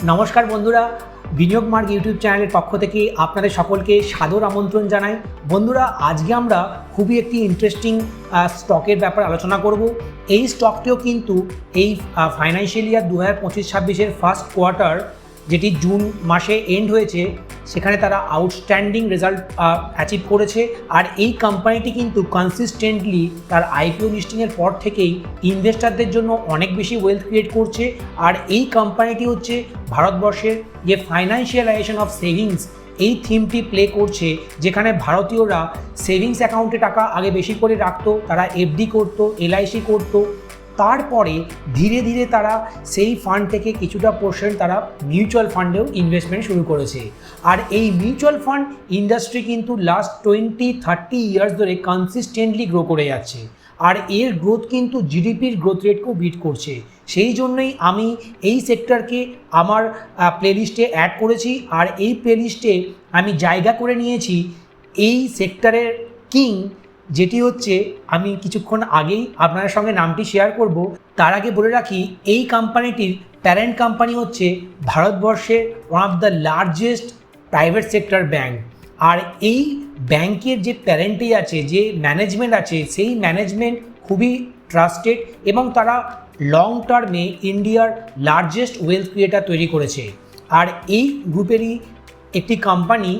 নমস্কার বন্ধুরা, বিনিয়োগ মার্গ ইউটিউব চ্যানেলের পক্ষ থেকে আপনাদের সকলকে সাদর আমন্ত্রণ জানাই। বন্ধুরা, আজকে আমরা খুবই একটি ইন্টারেস্টিং স্টকের ব্যাপারে আলোচনা করব। এই স্টকটিও কিন্তু এই ফাইন্যান্সিয়াল ইয়ার 2025-26-এর ফার্স্ট কোয়ার্টার, যেটি জুন মাসে এন্ড হয়েছে, সেখানে তারা আউটস্ট্যান্ডিং রেজাল্ট অ্যাচিভ করেছে। আর এই কোম্পানিটি কিন্তু কনসিস্টেন্টলি তার আইপিও লিস্টিংয়ের পর থেকেই ইনভেস্টারদের জন্য অনেক বেশি ওয়েলথ ক্রিয়েট করছে। আর এই কোম্পানিটি হচ্ছে ভারতবর্ষের যে ফাইন্যান্সিয়ালাইজেশন অফ সেভিংস, এই থিমটি প্লে করছে, যেখানে ভারতীয়রা সেভিংস অ্যাকাউন্টে টাকা আগে বেশি করে রাখতো, তারা এফডি করতো, এলআইসি করতো, তারপরে ধীরে ধীরে তারা সেই ফান্ড থেকে কিছুটা পোর্শন তারা মিউচুয়াল ফান্ডেও ইনভেস্টমেন্ট শুরু করেছে। আর এই মিউচুয়াল ফান্ড ইন্ডাস্ট্রি কিন্তু লাস্ট 20-30 ইয়ার্স ধরে কনসিস্টেন্টলি গ্রো করে যাচ্ছে। আর এর গ্রোথ কিন্তু জিডিপির গ্রোথ রেটকেও বিট করছে। সেই জন্যই আমি এই সেক্টরকে আমার প্লেলিস্টে অ্যাড করেছি। আর এই প্লেলিস্টে আমি জায়গা করে নিয়েছি এই সেক্টরের কিং, যেটি হচ্ছে, আমি কিছুক্ষণ আগেই আপনাদের সঙ্গে নামটি শেয়ার করব। তার আগে বলে রাখি, এই কোম্পানিটির প্যারেন্ট কোম্পানি হচ্ছে ভারতবর্ষের one of the largest private sector bank. আর এই ব্যাংকের যে প্যারেন্টই আছে, যে ম্যানেজমেন্ট আছে, সেই ম্যানেজমেন্ট খুবই ট্রাস্টেড এবং তারা লং টার্মে ইন্ডিয়ার লার্জেস্ট ওয়েলথ ক্রিয়েটার তৈরি করেছে। আর এই গ্রুপেরই একটি কোম্পানি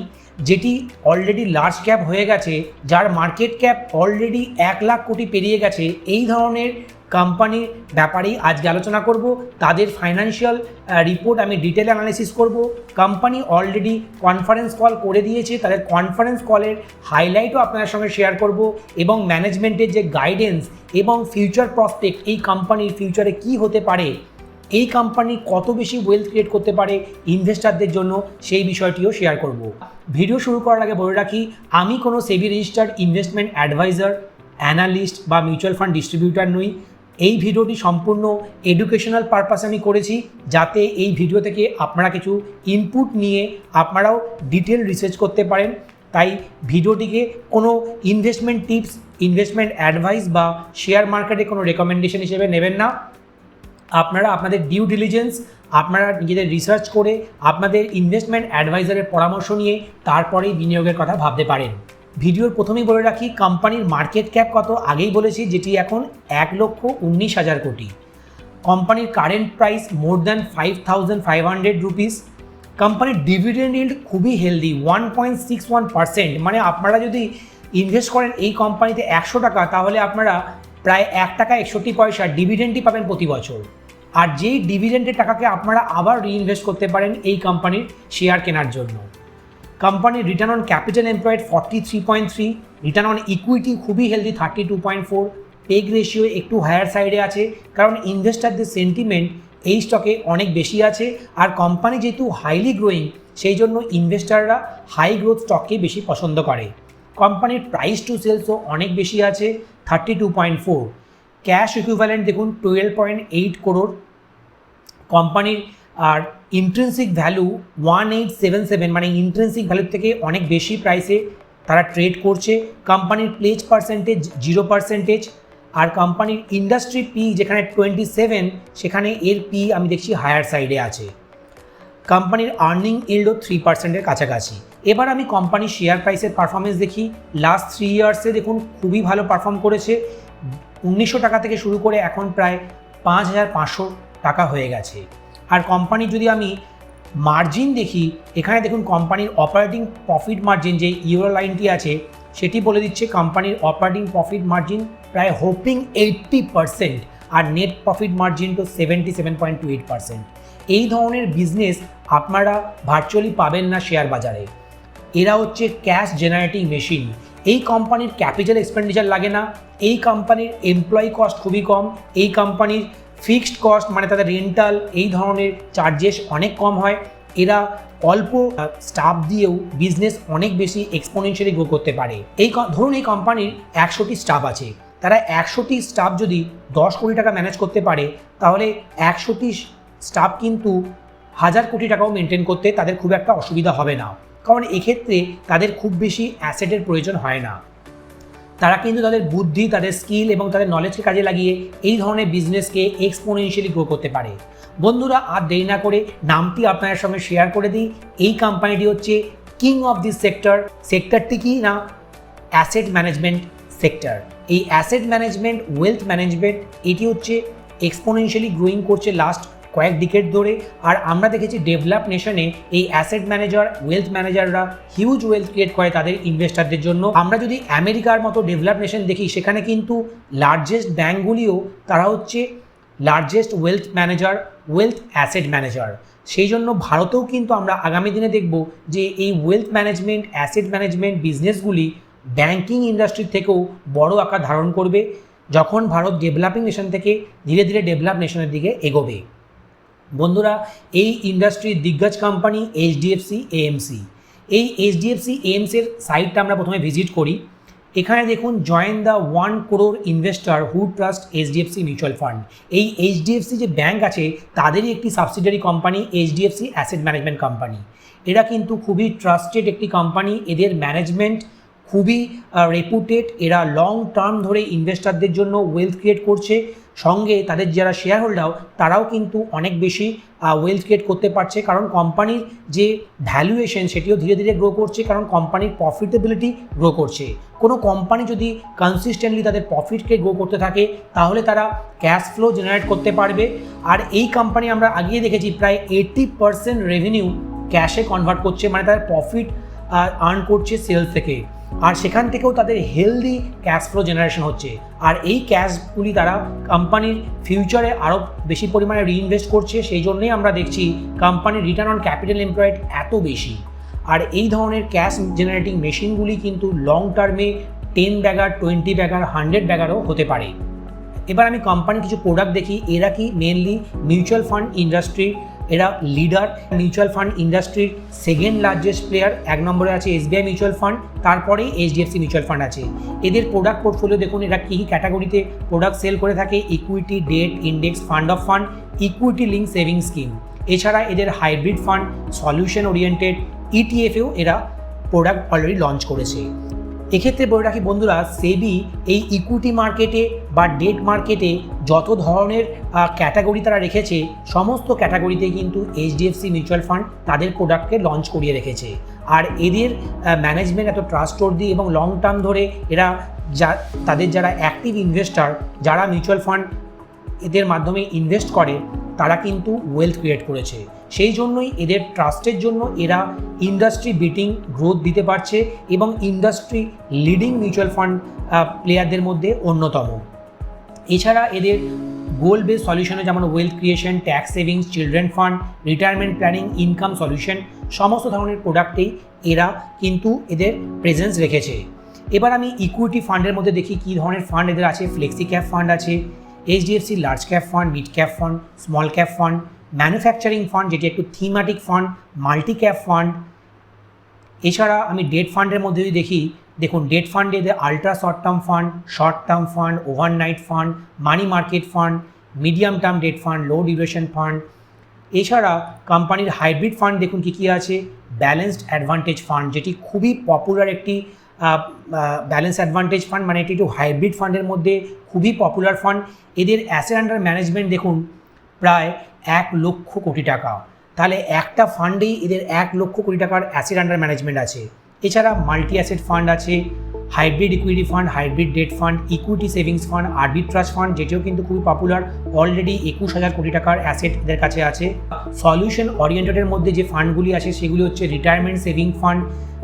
যেটি অলরেডি লার্জ ক্যাপ হয়ে গেছে, যার মার্কেট ক্যাপ অলরেডি 1 লাখ কোটি পেরিয়ে গেছে, এই ধরনের কোম্পানির ব্যাপারেই আজকে আলোচনা করব। তাদের ফাইন্যান্সিয়াল রিপোর্ট আমি ডিটেল অ্যানালিসিস করব। কোম্পানি অলরেডি কনফারেন্স কল করে দিয়েছে, তাদের কনফারেন্স কলের হাইলাইটও আপনাদের সঙ্গে শেয়ার করব, এবং ম্যানেজমেন্টের যে গাইডেন্স এবং ফিউচার প্রসপেক্ট, এই কোম্পানির ফিউচারে কি হতে পারে, এই কোম্পানি কত বেশি ওয়েলথ ক্রিয়েট করতে পারে ইনভেস্টারদের জন্য, সেই বিষয়টিও শেয়ার করব। ভিডিও শুরু করার আগে বলে রাখি, আমি কোনো সেবি রেজিস্টার্ড ইনভেস্টমেন্ট অ্যাডভাইজার, অ্যানালিস্ট বা মিউচুয়াল ফান্ড ডিস্ট্রিবিউটার নই। এই ভিডিওটি সম্পূর্ণ এডুকেশনাল পারপাসে আমি করেছি, যাতে এই ভিডিও থেকে আপনারা কিছু ইনপুট নিয়ে আপনারাও ডিটেল রিসার্চ করতে পারেন। তাই ভিডিওটিকে কোনো ইনভেস্টমেন্ট টিপস, ইনভেস্টমেন্ট অ্যাডভাইস বা শেয়ার মার্কেটে কোনো রেকমেন্ডেশন হিসেবে নেবেন না। আপনারা আপনাদের ডিউ ডিলিজেন্স, আপনারা নিজেদের রিসার্চ করে আপনাদের ইনভেস্টমেন্ট অ্যাডভাইজারের পরামর্শ নিয়ে তারপরেই বিনিয়োগের কথা ভাবতে পারেন। ভিডিওর প্রথমেই বলে রাখি, কোম্পানির মার্কেট ক্যাপ কত আগেই বলেছি, যেটি এখন 1,19,000 কোটি। কোম্পানির current price more than 5,500 rupees. কোম্পানির ডিভিডেন্ড ইল্ড খুবই হেলদি, 1.61%। মানে আপনারা যদি ইনভেস্ট করেন এই কোম্পানিতে 100 টাকা, তাহলে আপনারা প্রায় 1 টাকা 61 পয়সা ডিভিডেন্ডই পাবেন প্রতি বছর। আর যেই ডিভিডেন্ডের টাকাকে আপনারা আবার রিইনভেস্ট করতে পারেন এই কোম্পানির শেয়ার কেনার জন্য। কোম্পানির return on capital employed 43.3, return on equity খুবই হেলদি 32.4, পেগ রেশিও একটু হায়ার সাইডে আছে, কারণ ইনভেস্টারদের সেন্টিমেন্ট এই স্টকে অনেক বেশি আছে। আর কোম্পানি যেহেতু হাইলি গ্রোয়িং, সেই জন্য ইনভেস্টাররা হাই গ্রোথ স্টককে বেশি পছন্দ করে। কোম্পানির প্রাইস টু সেলসও অনেক বেশি আছে 32.4। ক্যাশ ইকুইভ্যালেন্ট দেখুন 12.8 করোড়। কোম্পানির আর ইন্ট্রিনসিক ভ্যালু 1877, মানে ইন্ট্রিনসিক ভ্যালুর থেকে অনেক বেশি প্রাইসে তারা ট্রেড করছে। কোম্পানির প্লেজ পার্সেন্টেজ 0%। আর কোম্পানির ইন্ডাস্ট্রি পি যেখানে 27, সেখানে এর পি আমি দেখছি হায়ার সাইডে আছে। কোম্পানির আর্নিং ইল্ডও 3%-এর কাছাকাছি। এবার আমি কোম্পানির শেয়ার প্রাইসের পারফরমেন্স দেখি। লাস্ট 3 ইয়ার্সে দেখুন খুবই ভালো পারফর্ম করেছে। 1900 টাকা থেকে শুরু করে এখন প্রায় 5,500 টাকা হয়ে গেছে। আর কোম্পানির যদি আমি মার্জিন দেখি, এখানে দেখুন কোম্পানির অপারেটিং প্রফিট মার্জিন, যে ইউরো লাইনটি আছে, সেটি বলে দিচ্ছে কোম্পানির অপারেটিং প্রফিট মার্জিন প্রায় হোপিং 80%, আর নেট প্রফিট মার্জিন তো 77.28%। এই ধরনের বিজনেস আপনারা ভার্চুয়ালি পাবেন না শেয়ার বাজারে। এরা হচ্ছে ক্যাশ জেনারেটিং মেশিন। এই কোম্পানির ক্যাপিটাল এক্সপেন্ডিচার লাগে না, এই কোম্পানির এমপ্লয়ি কস্ট খুবই কম, এই কোম্পানির ফিক্সড কস্ট মানে তাদের রেন্টাল, এই ধরনের চার্জেস অনেক কম হয়। এরা অল্প স্টাফ দিয়েও বিজনেস অনেক বেশি এক্সপোনেনশিয়ালি গ্রো করতে পারে। ধরুন এই কোম্পানির 100টি স্টাফ আছে, তারা 100টি স্টাফ যদি 10 কোটি টাকা ম্যানেজ করতে পারে, তাহলে 100টি স্টাফ কিন্তু 1000 কোটি টাকাও মেনটেন করতে তাদের খুব একটা অসুবিধা হবে না, কারণ এক্ষেত্রে তাদের খুব বেশি অ্যাসেটের প্রয়োজন হয় না। তারা কিন্তু তাদের বুদ্ধি, তাদের স্কিল এবং তাদের নলেজকে কাজে লাগিয়ে এই ধরনের বিজনেসকে এক্সপোনেনশিয়ালি গ্রো করতে পারে। বন্ধুরা আর দেরি না করে নামটি আপনাদের সঙ্গে শেয়ার করে দিই। এই কোম্পানিটি হচ্ছে কিং অফ দিস সেক্টরটি কি না অ্যাসেট ম্যানেজমেন্ট সেক্টর। এই অ্যাসেট ম্যানেজমেন্ট ওয়েলথ ম্যানেজমেন্ট এটি হচ্ছে এক্সপোনেনশিয়ালি গ্রোয়িং করছে লাস্ট কয়েক ডিকেড ধরে। আর আমরা দেখেছি ডেভেলপ নেশনে এই অ্যাসেট ম্যানেজার ওয়েলথ ম্যানেজাররা হিউজ ওয়েলথ ক্রিয়েট করে তাদের ইনভেস্টারদের জন্য। আমরা যদি আমেরিকার মতো ডেভেলপ নেশন দেখি, সেখানে কিন্তু লার্জেস্ট ব্যাঙ্কগুলিও তারা হচ্ছে largest wealth manager, wealth asset manager. সেই জন্য ভারতেও কিন্তু আমরা আগামী দিনে দেখব যে এই ওয়েলথ ম্যানেজমেন্ট, অ্যাসেট ম্যানেজমেন্ট বিজনেসগুলি ব্যাঙ্কিং ইন্ডাস্ট্রির থেকেও বড় আকার ধারণ করবে যখন ভারত ডেভেলপিং নেশন থেকে ধীরে ধীরে ডেভেলপ নেশনের দিকে এগোবে। বন্ধুরা, এই ইন্ডাস্ট্রির দিগ্গজ কোম্পানি এইচডিএফসি এএমসি। এই এইচডিএফসি এএমসির সাইটটা আমরা প্রথমে ভিজিট করি। এখানে দেখুন, join the 1 crore investor who trust HDFC mutual fund. এই এইচডিএফসি যে ব্যাঙ্ক আছে তাদেরই একটি subsidiary company HDFC asset management company. এরা কিন্তু খুবই ট্রাস্টেড একটি কোম্পানি, এদের ম্যানেজমেন্ট খুবই রেপুটেড। এরা লং টার্ম ধরে ইনভেস্টারদের জন্য ওয়েলথ ক্রিয়েট করছে, সঙ্গে তাদের যারা শেয়ার হোল্ডার তারাও কিন্তু অনেক বেশি ওয়েলথ ক্রিয়েট করতে পারছে, কারণ কোম্পানির যে ভ্যালুয়েশন সেটিও ধীরে ধীরে গ্রো করছে, কারণ কোম্পানির প্রফিটেবিলিটি গ্রো করছে। কোনো কোম্পানি যদি কনসিস্টেন্টলি তাদের প্রফিটকে গ্রো করতে থাকে তাহলে তারা ক্যাশ ফ্লো জেনারেট করতে পারবে। আর এই কোম্পানি আমরা আগিয়ে দেখেছি প্রায় 80% রেভিনিউ ক্যাশে কনভার্ট করছে, মানে তাদের প্রফিট আর্ন করছে সেলস থেকে, আর সেখান থেকেও তাদের হেলদি ক্যাশ ফ্লো জেনারেশন হচ্ছে। আর এই ক্যাশগুলি তারা কোম্পানির ফিউচারে আরও বেশি পরিমাণে রিইনভেস্ট করছে। সেই জন্যই আমরা দেখছি কোম্পানির রিটার্ন অন ক্যাপিটাল এমপ্লয়েড এত বেশি। আর এই ধরনের ক্যাশ জেনারেটিং মেশিনগুলি কিন্তু লং টার্মে 10 ব্যাগার, 20 ব্যাগার, 100 ব্যাগারও হতে পারে। এবার আমি কোম্পানির কিছু প্রোডাক্ট দেখি। এরা কি মেনলি মিউচুয়াল ফান্ড ইন্ডাস্ট্রি, এরা লিডার। মিউচুয়াল ফান্ড ইন্ডাস্ট্রির সেকেন্ড লার্জেস্ট প্লেয়ার, 1 নম্বরে আছে এসবিআই মিউচুয়াল ফান্ড, তারপরেই এইচডিএফসি মিউচুয়াল ফান্ড আছে। এদের প্রোডাক্ট পোর্টফোলিও দেখুন, এরা কী কী ক্যাটাগরিতে প্রোডাক্ট সেল করে থাকে। Equity, debt, index, fund of fund, equity link saving scheme. এছাড়া এদের হাইব্রিড ফান্ড, সলিউশন ওরিয়েন্টেড, ইটিএফেও এরা প্রোডাক্ট অলরেডি লঞ্চ করেছে। এক্ষেত্রে বলে রাখি বন্ধুরা, সেবি এই ইকুইটি মার্কেটে বা ডেট মার্কেটে যত ধরনের ক্যাটাগরি তারা রেখেছে, সমস্ত ক্যাটাগরিতে কিন্তু এইচডিএফসি মিউচুয়াল ফান্ড তাদের প্রোডাক্টকে লঞ্চ করিয়ে রেখেছে। আর এদের ম্যানেজমেন্ট এত ট্রাস্টওয়ার্দি এবং লং টার্ম ধরে এরা তাদের যারা অ্যাক্টিভ ইনভেস্টার, যারা মিউচুয়াল ফান্ড এদের মাধ্যমে ইনভেস্ট করে, তারা কিন্তু ওয়েলথ ক্রিয়েট করেছে। সেই জন্যই এদের ট্রাস্টের জন্য এরা ইন্ডাস্ট্রি বিটিং গ্রোথ দিতে পারছে এবং ইন্ডাস্ট্রি লিডিং মিউচুয়াল ফান্ড প্লেয়ারদের মধ্যে অন্যতম। এছাড়া এদের গোল বেস সলিউশনে যেমন wealth creation, tax savings, children fund, retirement planning, income solution, সমস্ত ধরনের প্রোডাক্টেই এরা কিন্তু এদের প্রেজেন্স রেখেছে। এবার আমি ইকুইটি ফান্ডের মধ্যে দেখি কী ধরনের ফান্ড এদের আছে। ফ্লেক্সি ক্যাপ ফান্ড আছে, HDFC large cap fund, mid cap fund, small cap fund, manufacturing fund যেটি একটু thematic fund, multi cap fund. এছাড়া আমি ডেট ফান্ডের মধ্যে যদি দেখুন ডেট ফান্ডে এদের ultra short term fund, short term fund, overnight fund, money market fund, medium term debt fund, low duration fund. এছাড়া কোম্পানির হাইব্রিড ফান্ড দেখুন কী কী আছে। ব্যালেন্সড অ্যাডভান্টেজ ফান্ড, যেটি খুবই পপুলার একটি ব্যালেন্স অ্যাডভান্টেজ ফান্ড, মানে এটি একটু হাইব্রিড ফান্ডের মধ্যে খুবই পপুলার ফান্ড। এদের অ্যাসেট আন্ডার ম্যানেজমেন্ট দেখুন প্রায় 1 লক্ষ কোটি টাকা। তাহলে একটা ফান্ডেই এদের 1 লক্ষ কোটি টাকার অ্যাসেট আন্ডার ম্যানেজমেন্ট আছে। এছাড়া মাল্টি অ্যাসেট ফান্ড আছে, hybrid equity fund, hybrid debt fund, equity savings fund, arbitrage fund যেটিও কিন্তু খুবই পপুলার, অলরেডি 21,000 কোটি টাকার অ্যাসেট এদের কাছে আছে। সলিউশন ওরিয়েন্টেডের মধ্যে যে ফান্ডগুলি আছে সেগুলি হচ্ছে রিটায়ারমেন্ট সেভিং ফান্ড,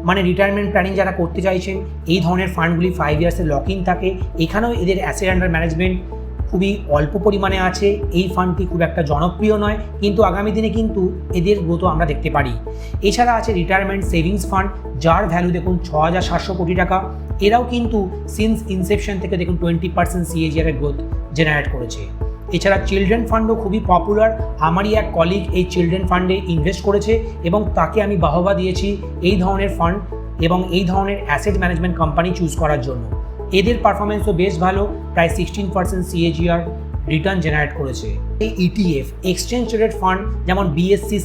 মানে রিটায়ারমেন্ট প্ল্যানিং যারা করতে চাইছেন এই ধরনের ফান্ডগুলি 5 ইয়ার্সের লক ইন থাকে। এখানেও এদের অ্যাসেট আন্ডার ম্যানেজমেন্ট খুবই অল্প পরিমাণে আছে। এই ফান্ডটি খুব একটা জনপ্রিয় নয়, কিন্তু আগামী দিনে কিন্তু এদের গ্রোথ আমরা দেখতে পারি। এছাড়া আছে রিটায়ারমেন্ট সেভিংস ফান্ড, যার ভ্যালু দেখুন 6,700 কোটি টাকা। এরাও কিন্তু সিন্স ইনসেপশন থেকে দেখুন 20% CAGR এর গ্রোথ জেনারেট করেছে। এছাড়া চিলড্রেন ফান্ডও খুবই পপুলার। আমারই এক কলিগ এই চিলড্রেন ফান্ডে ইনভেস্ট করেছে এবং তাকে আমি বাহবা দিয়েছি এই ধরনের ফান্ড এবং এই ধরনের অ্যাসেট ম্যানেজমেন্ট কোম্পানি চুজ করার জন্য। এদের পারফরমেন্সও বেশ ভালো, প্রায় 16% CAGR রিটার্ন জেনারেট করেছে। এই ইটিএফ এক্সচেঞ্জ ট্রেডেড ফান্ড যেমন বিএসসি,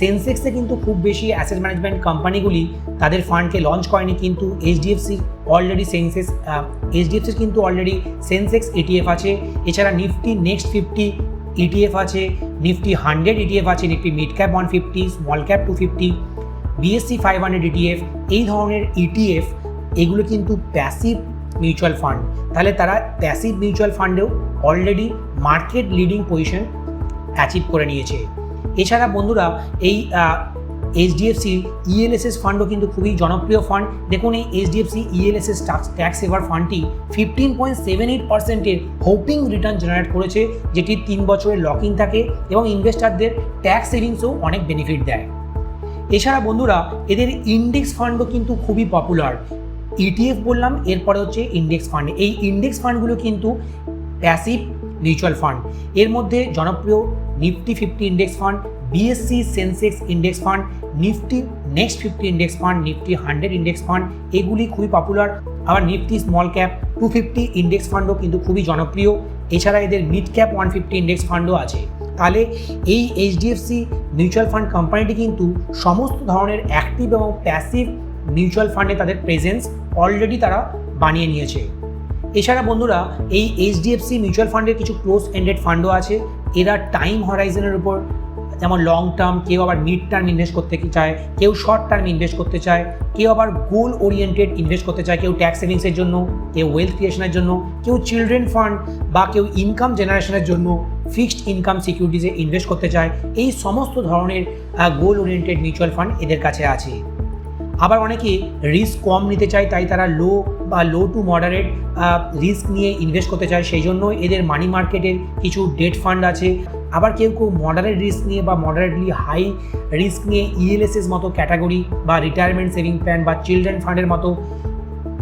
সেন্সেক্সে কিন্তু খুব বেশি অ্যাসেট ম্যানেজমেন্ট কোম্পানিগুলি তাদের ফান্ডকে লঞ্চ করেনি, কিন্তু এইচডিএফসির কিন্তু অলরেডি সেন্সেক্স ETF আছে। এছাড়া নিফটি নেক্সট 50 ইটিএফ আছে, নিফটি 100 ইটিএফ আছে, Nifty mid cap 150, small cap 250, BSE 500 ETF. এই ধরনের ইটিএফ এগুলো কিন্তু প্যাসিভ মিউচুয়াল ফান্ড। তাহলে তারা প্যাসিভ মিউচুয়াল ফান্ডেও already market leading position achieve করে নিয়েছে। এছাড়া বন্ধুরা এই HDFC ELSS ফান্ডও কিন্তু খুবই জনপ্রিয় ফান্ড। দেখুন এই HDFC ELSS ট্যাক্স সেভার ফান্ডটি 15.78%-এর হোপিং রিটার্ন জেনারেট করেছে, যেটি 3 বছরের লকিং থাকে এবং ইনভেস্টারদের ট্যাক্স সেভিংসও অনেক বেনিফিট দেয়। এছাড়া বন্ধুরা এদের ইন্ডেক্স ফান্ডও কিন্তু খুবই পপুলার। ETF বললাম, এরপরে হচ্ছে ইন্ডেক্স ফান্ড। এই ইন্ডেক্স ফান্ডগুলো কিন্তু প্যাসিভ মিউচুয়াল ফান্ড। এর মধ্যে জনপ্রিয় Nifty 50 index fund, BSE Sensex index fund, Nifty next 50 index fund, Nifty 100 index fund, এগুলি খুবই পপুলার। আবার নিফটি স্মল ক্যাপ 250 ইন্ডেক্স ফান্ডও কিন্তু খুবই জনপ্রিয়। এছাড়া এদের মিড ক্যাপ 150 ইন্ডেক্স ফান্ডও আছে। তাহলে এই HDFC মিউচুয়াল ফান্ড কোম্পানিটি কিন্তু সমস্ত ধরনের অ্যাক্টিভ এবং প্যাসিভ মিউচুয়াল ফান্ডে তাদের প্রেজেন্স অলরেডি তারা বানিয়ে নিয়েছে। এছাড়া বন্ধুরা এই HDFC মিউচুয়াল ফান্ডের কিছু ক্লোজ এন্ডেড ফান্ডও আছে। এরা টাইম হরাইজনের উপর, যেমন লং টার্ম, কেউ আবার মিড টার্ম ইনভেস্ট করতে চায়, কেউ শর্ট টার্ম ইনভেস্ট করতে চায়, কেউ আবার গোল ওরিয়েন্টেড ইনভেস্ট করতে চায়, কেউ ট্যাক্স সেভিংসের জন্য, কেউ ওয়েলথ ক্রিয়েশনের জন্য, কেউ চিলড্রেন ফান্ড বা কেউ ইনকাম জেনারেশনের জন্য ফিক্সড ইনকাম সিকিউরিটিজে ইনভেস্ট করতে চায়। এই সমস্ত ধরনের গোল ওরিয়েন্টেড মিউচুয়াল ফান্ড এদের কাছে আছে। আবার অনেকে রিস্ক কম নিতে চায়, তাই তারা লো টু মডারেট রিস্ক নিয়ে ইনভেস্ট করতে চায়, সেই জন্য এদের মানি মার্কেটের কিছু ডেট ফান্ড আছে। আবার কেউ মডারেট রিস্ক নিয়ে বা মডারেটলি হাই রিস্ক নিয়ে ELSS মতো ক্যাটাগরি বা রিটায়ারমেন্ট সেভিং প্ল্যান বা চিলড্রেন ফান্ডের মতো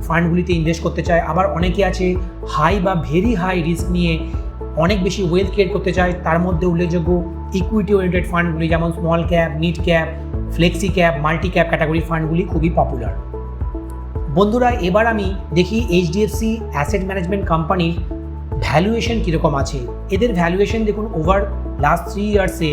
ফান্ডগুলিতে ইনভেস্ট করতে চায়। আবার অনেকে আছে হাই বা ভেরি হাই রিস্ক নিয়ে অনেক বেশি ওয়েলথ ক্রিয়েট করতে চায়। তার মধ্যে উল্লেখযোগ্য ইকুইটি ওরিয়েন্টেড ফান্ডগুলি, যেমন small cap, mid cap, flexi cap, multi cap category ফান্ডগুলি খুবই পপুলার। বন্ধুরা এবার আমি দেখি HDFC অ্যাসেট ম্যানেজমেন্ট কোম্পানির ভ্যালুয়েশন কীরকম আছে। এদের ভ্যালুয়েশন দেখুন, ওভার লাস্ট 3 ইয়ার্সে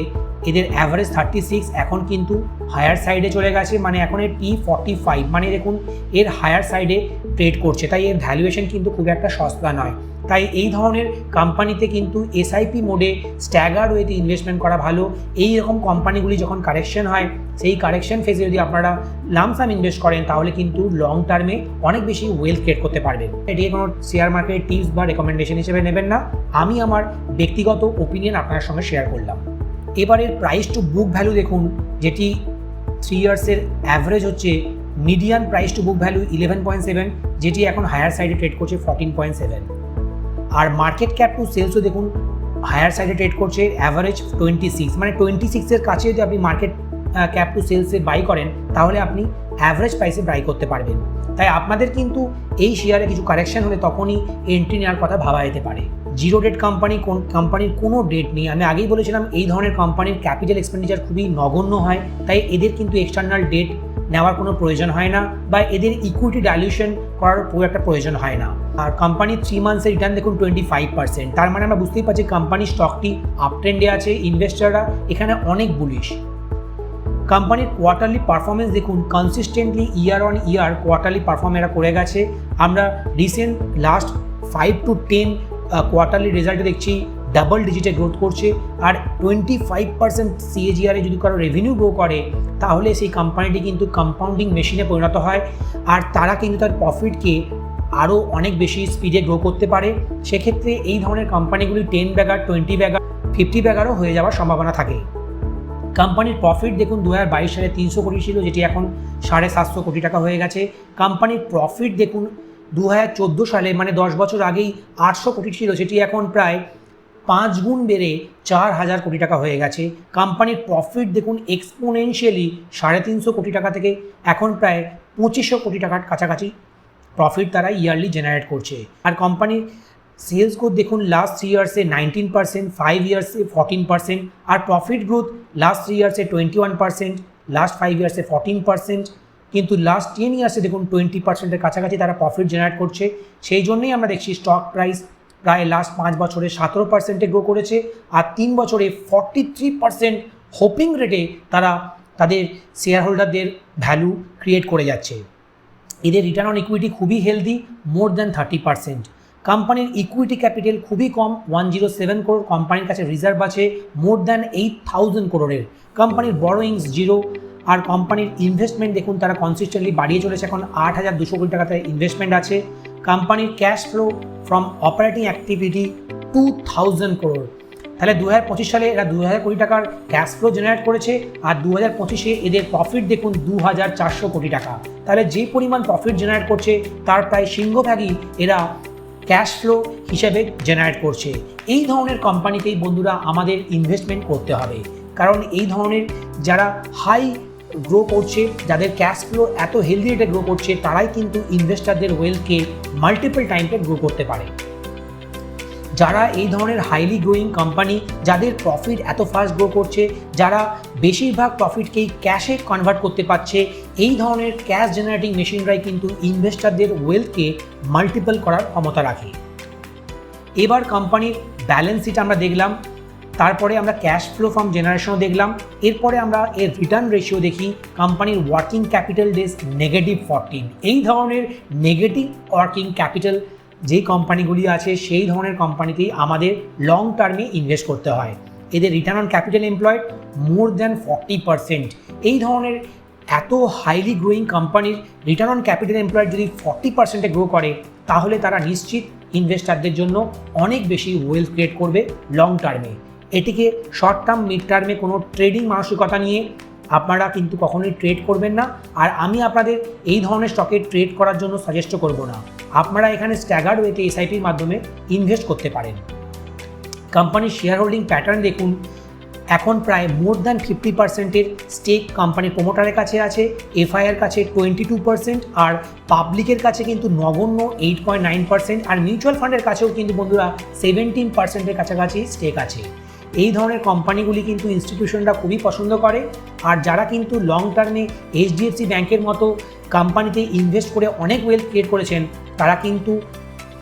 এদের অ্যাভারেজ 36, এখন কিন্তু হায়ার সাইডে চলে গেছে, মানে এখন এর T45, মানে দেখুন এর হায়ার সাইডে ট্রেড করছে। তাই এর ভ্যালুয়েশন কিন্তু খুব একটা সস্তা নয়। তাই এই ধরনের কোম্পানিতে কিন্তু SIP মোডে স্ট্যাগার্ড ওয়েতে ইনভেস্টমেন্ট করা ভালো। এই রকম কোম্পানিগুলি যখন কারেকশন হয়, সেই কারেকশন ফেজে যদি আপনারা লামসাম ইনভেস্ট করেন, তাহলে কিন্তু লং টার্মে অনেক বেশি ওয়েলথ ক্রিয়েট করতে পারবেন। এটি কোনো শেয়ার মার্কেটের টিপস বা রেকমেন্ডেশন হিসেবে নেবেন না, আমি আমার ব্যক্তিগত ওপিনিয়ন আপনার সঙ্গে শেয়ার করলাম। এবারের প্রাইস টু বুক ভ্যালু দেখুন, যেটি 3 ইয়ার্সের অ্যাভারেজ হচ্ছে, median price to book value 11.7, যেটি এখন হায়ার সাইডে ট্রেড করছে 14.7। আর মার্কেট ক্যাপ টু সেলসও দেখুন হায়ার সাইডে ট্রেড করছে, অ্যাভারেজ 26, মানে 26-এর কাছে যদি আপনি মার্কেট ক্যাপ টু সেলসে বাই করেন, তাহলে আপনি অ্যাভারেজ প্রাইসে বাই করতে পারবেন। তাই আপনাদের কিন্তু এই শেয়ারে কিছু কারেকশন হলে তখনই এন্ট্রি নেওয়ার কথা ভাবা যেতে পারে। জিরো ডেট কোম্পানির কোনো ডেট নেই। আমি আগেই বলেছিলাম এই ধরনের কোম্পানির ক্যাপিটাল এক্সপেন্ডিচার খুবই নগণ্য হয়, তাই এদের কিন্তু এক্সটার্নাল ডেট নেওয়ার কোনো প্রয়োজন হয় না, বা এদের ইকুইটি ডাইলিউশন করার খুব একটা প্রয়োজন হয় না। আর কোম্পানির 3 মান্থসের রিটার্ন দেখুন 25%, তার মানে আমরা বুঝতেই পারছি কোম্পানির স্টকটি আপ ট্রেন্ডে আছে, ইনভেস্টাররা এখানে অনেক বুলিশ। কোম্পানির কোয়ার্টারলি পারফরমেন্স দেখুন, consistently year on year quarterly perform এরা করে গেছে। আমরা রিসেন্ট লাস্ট 5 to 10 কোয়ার্টারলি রেজাল্টে দেখছি ডাবল ডিজিটে গ্রোথ করছে। আর 25% CAGR-এ যদি কারো রেভিনিউ গ্রো করে, তাহলে সেই কোম্পানিটি কিন্তু কম্পাউন্ডিং মেশিনে পরিণত হয়, আর তারা কিন্তু তার প্রফিটকে আরও অনেক বেশি স্পিডে গ্রো করতে পারে। সেক্ষেত্রে এই ধরনের কোম্পানিগুলি 10 ব্যাগার, 20 ব্যাগার, 50 ব্যাগারও হয়ে যাওয়ার সম্ভাবনা থাকে। কোম্পানির প্রফিট দেখুন 2022 সালে 300 কোটি ছিল, যেটি এখন 750 কোটি টাকা হয়ে গেছে। কোম্পানির প্রফিট দেখুন 2014 সালে, মানে 10 বছর আগেই 800 কোটি ছিল, সেটি এখন প্রায় 5 গুণ বেড়ে 4000 কোটি টাকা হয়ে গেছে। কোম্পানির প্রফিট দেখুন এক্সপোনেনশিয়ালি 350 কোটি টাকা থেকে এখন প্রায় 2500 কোটি টাকার কাছাকাছি প্রফিট তারা ইয়ারলি জেনারেট করছে। আর কোম্পানির সেলস গ্রোথ দেখুন লাস্ট 3 ইয়ার্সে 19%, 5 ইয়ার্সে 14%, আর প্রফিট গ্রোথ লাস্ট 3 ইয়ার্সে 21%, লাস্ট 5 ইয়ার্সে 14%, কিন্তু লাস্ট 10 ইয়ার্সে দেখুন 20%-এর কাছাকাছি তারা প্রফিট জেনারেট করছে। সেই জন্যই আমরা দেখছি স্টক প্রাইস প্রায় লাস্ট 5 বছরে 17%-এ গ্রো করেছে, আর 3 বছরে 43% হোপিং রেটে তারা তাদের শেয়ার হোল্ডারদের ভ্যালু ক্রিয়েট করে যাচ্ছে। এদের রিটার্ন অন ইকুইটি খুবই হেলদি, মোর দ্যান 30%। কোম্পানির ইকুইটি ক্যাপিটাল খুবই কম, 107 করোড়। কোম্পানির কাছে রিজার্ভ আছে মোর দ্যান 8,000 করোড়ের। কোম্পানির বরোয়িংস 0। আর কোম্পানির ইনভেস্টমেন্ট দেখুন তারা কনসিস্টেন্টলি বাড়িয়ে চলেছে, এখন 8,200 কোটি টাকা তার ইনভেস্টমেন্ট আছে। কোম্পানির cash flow from operating activity 2,000 crore. তাহলে 2025 সালে এরা 2,000 কোটি টাকার ক্যাশ ফ্লো জেনারেট করেছে, আর 2025-এ এদের প্রফিট দেখুন 2,400 কোটি টাকা। তাহলে যে পরিমাণ প্রফিট জেনারেট করছে তার প্রায় সিংহভাগই এরা ক্যাশ ফ্লো হিসেবে জেনারেট করছে। এই ধরনের কোম্পানিতেই বন্ধুরা আমাদের ইনভেস্টমেন্ট করতে হবে, কারণ এই ধরনের যারা হাই গ্রো করছে, যাদের ক্যাশ ফ্লো এত হেলদি রেটে গ্রো করছে, তারাই কিন্তু ইনভেস্টারদের ওয়েলথকে মাল্টিপল টাইমে গ্রো করতে পারে। যারা এই ধরনের হাইলি গ্রোয়িং কোম্পানি, যাদের প্রফিট এত ফাস্ট গ্রো করছে, যারা বেশিরভাগ প্রফিটকেই ক্যাশে কনভার্ট করতে পারছে, এই ধরনের ক্যাশ জেনারেটিং মেশিনরাই কিন্তু ইনভেস্টারদের ওয়েলথকে মাল্টিপল করার ক্ষমতা রাখে। এবার কোম্পানির ব্যালেন্স শিট আমরা দেখলাম, তারপরে আমরা ক্যাশ ফ্লো ফ্রম জেনারেশনও দেখলাম, এরপরে আমরা এর রিটার্ন রেশিও দেখি। কোম্পানির ওয়ার্কিং ক্যাপিটাল ডেজ -14। এই ধরনের নেগেটিভ ওয়ার্কিং ক্যাপিটাল যেই কোম্পানিগুলি আছে সেই ধরনের কোম্পানিতেই আমাদের লং টার্মে ইনভেস্ট করতে হয়। এদের return on capital employed more than 40%। এই ধরনের এত হাইলি গ্রোয়িং কোম্পানির রিটার্ন অন ক্যাপিটাল এমপ্লয়েড যদি 40%-এ গ্রো করে, তাহলে তারা নিশ্চিত ইনভেস্টারদের জন্য অনেক বেশি ওয়েলথ ক্রিয়েট করবে লং টার্মে। এটিকে শর্ট টার্ম মিড টার্মে কোনো ট্রেডিং মানসিকতা নিয়ে আপনারা কিন্তু কখনোই ট্রেড করবেন না। আর আমি আপনাদের এই ধরনের স্টকে ট্রেড করার জন্য সাজেস্ট করব না। আপনারা এখানে স্ট্যাগার্ড ওয়েতে এসআইপির মাধ্যমে ইনভেস্ট করতে পারেন। কোম্পানির শেয়ার হোল্ডিং প্যাটার্ন দেখুন, এখন প্রায় মোর দ্যান 50%-এর স্টেক কোম্পানির প্রোমোটারের কাছে আছে, এফআইআর কাছে 22%, আর পাবলিকের কাছে কিন্তু নগণ্য 8.9%, আর মিউচুয়াল ফান্ডের কাছেও কিন্তু বন্ধুরা 17%-এর কাছাকাছি স্টেক আছে। এই ধরনের কোম্পানিগুলি কিন্তু ইনস্টিটিউশনরা খুবই পছন্দ করে। আর যারা কিন্তু লং টার্মে এইচডিএফসি ব্যাংকের মতো কোম্পানিতে ইনভেস্ট করে অনেক ওয়েলথ ক্রিয়েট করেছেন, তারা কিন্তু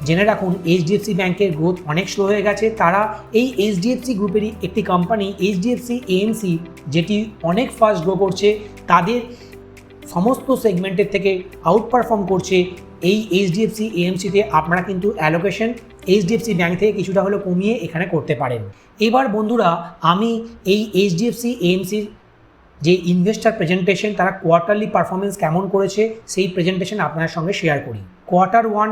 জেনে রাখুন এইচডিএফসি ব্যাংকের গ্রোথ অনেক স্লো হয়ে গেছে। তারা এই এইচডিএফসি গ্রুপেরই একটি কোম্পানি এইচডিএফসি এএমসি, যেটি অনেক ফাস্ট গ্রো করছে, তাদের সমস্ত সেগমেন্টের থেকে আউট পারফর্ম করছে। এই এইচডিএফসি এএমসিতে আপনারা কিন্তু অ্যালোকেশন এইচডিএফসি ব্যাংক থেকে কিছুটা হলেও কমিয়ে এখানে করতে পারেন। এবার বন্ধুরা আমি এই এইচডিএফসি এএমসির যে ইনভেস্টার প্রেজেন্টেশন, তারা কোয়ার্টারলি পারফরমেন্স কেমন করেছে সেই প্রেজেন্টেশন আপনার সঙ্গে শেয়ার করি। Q1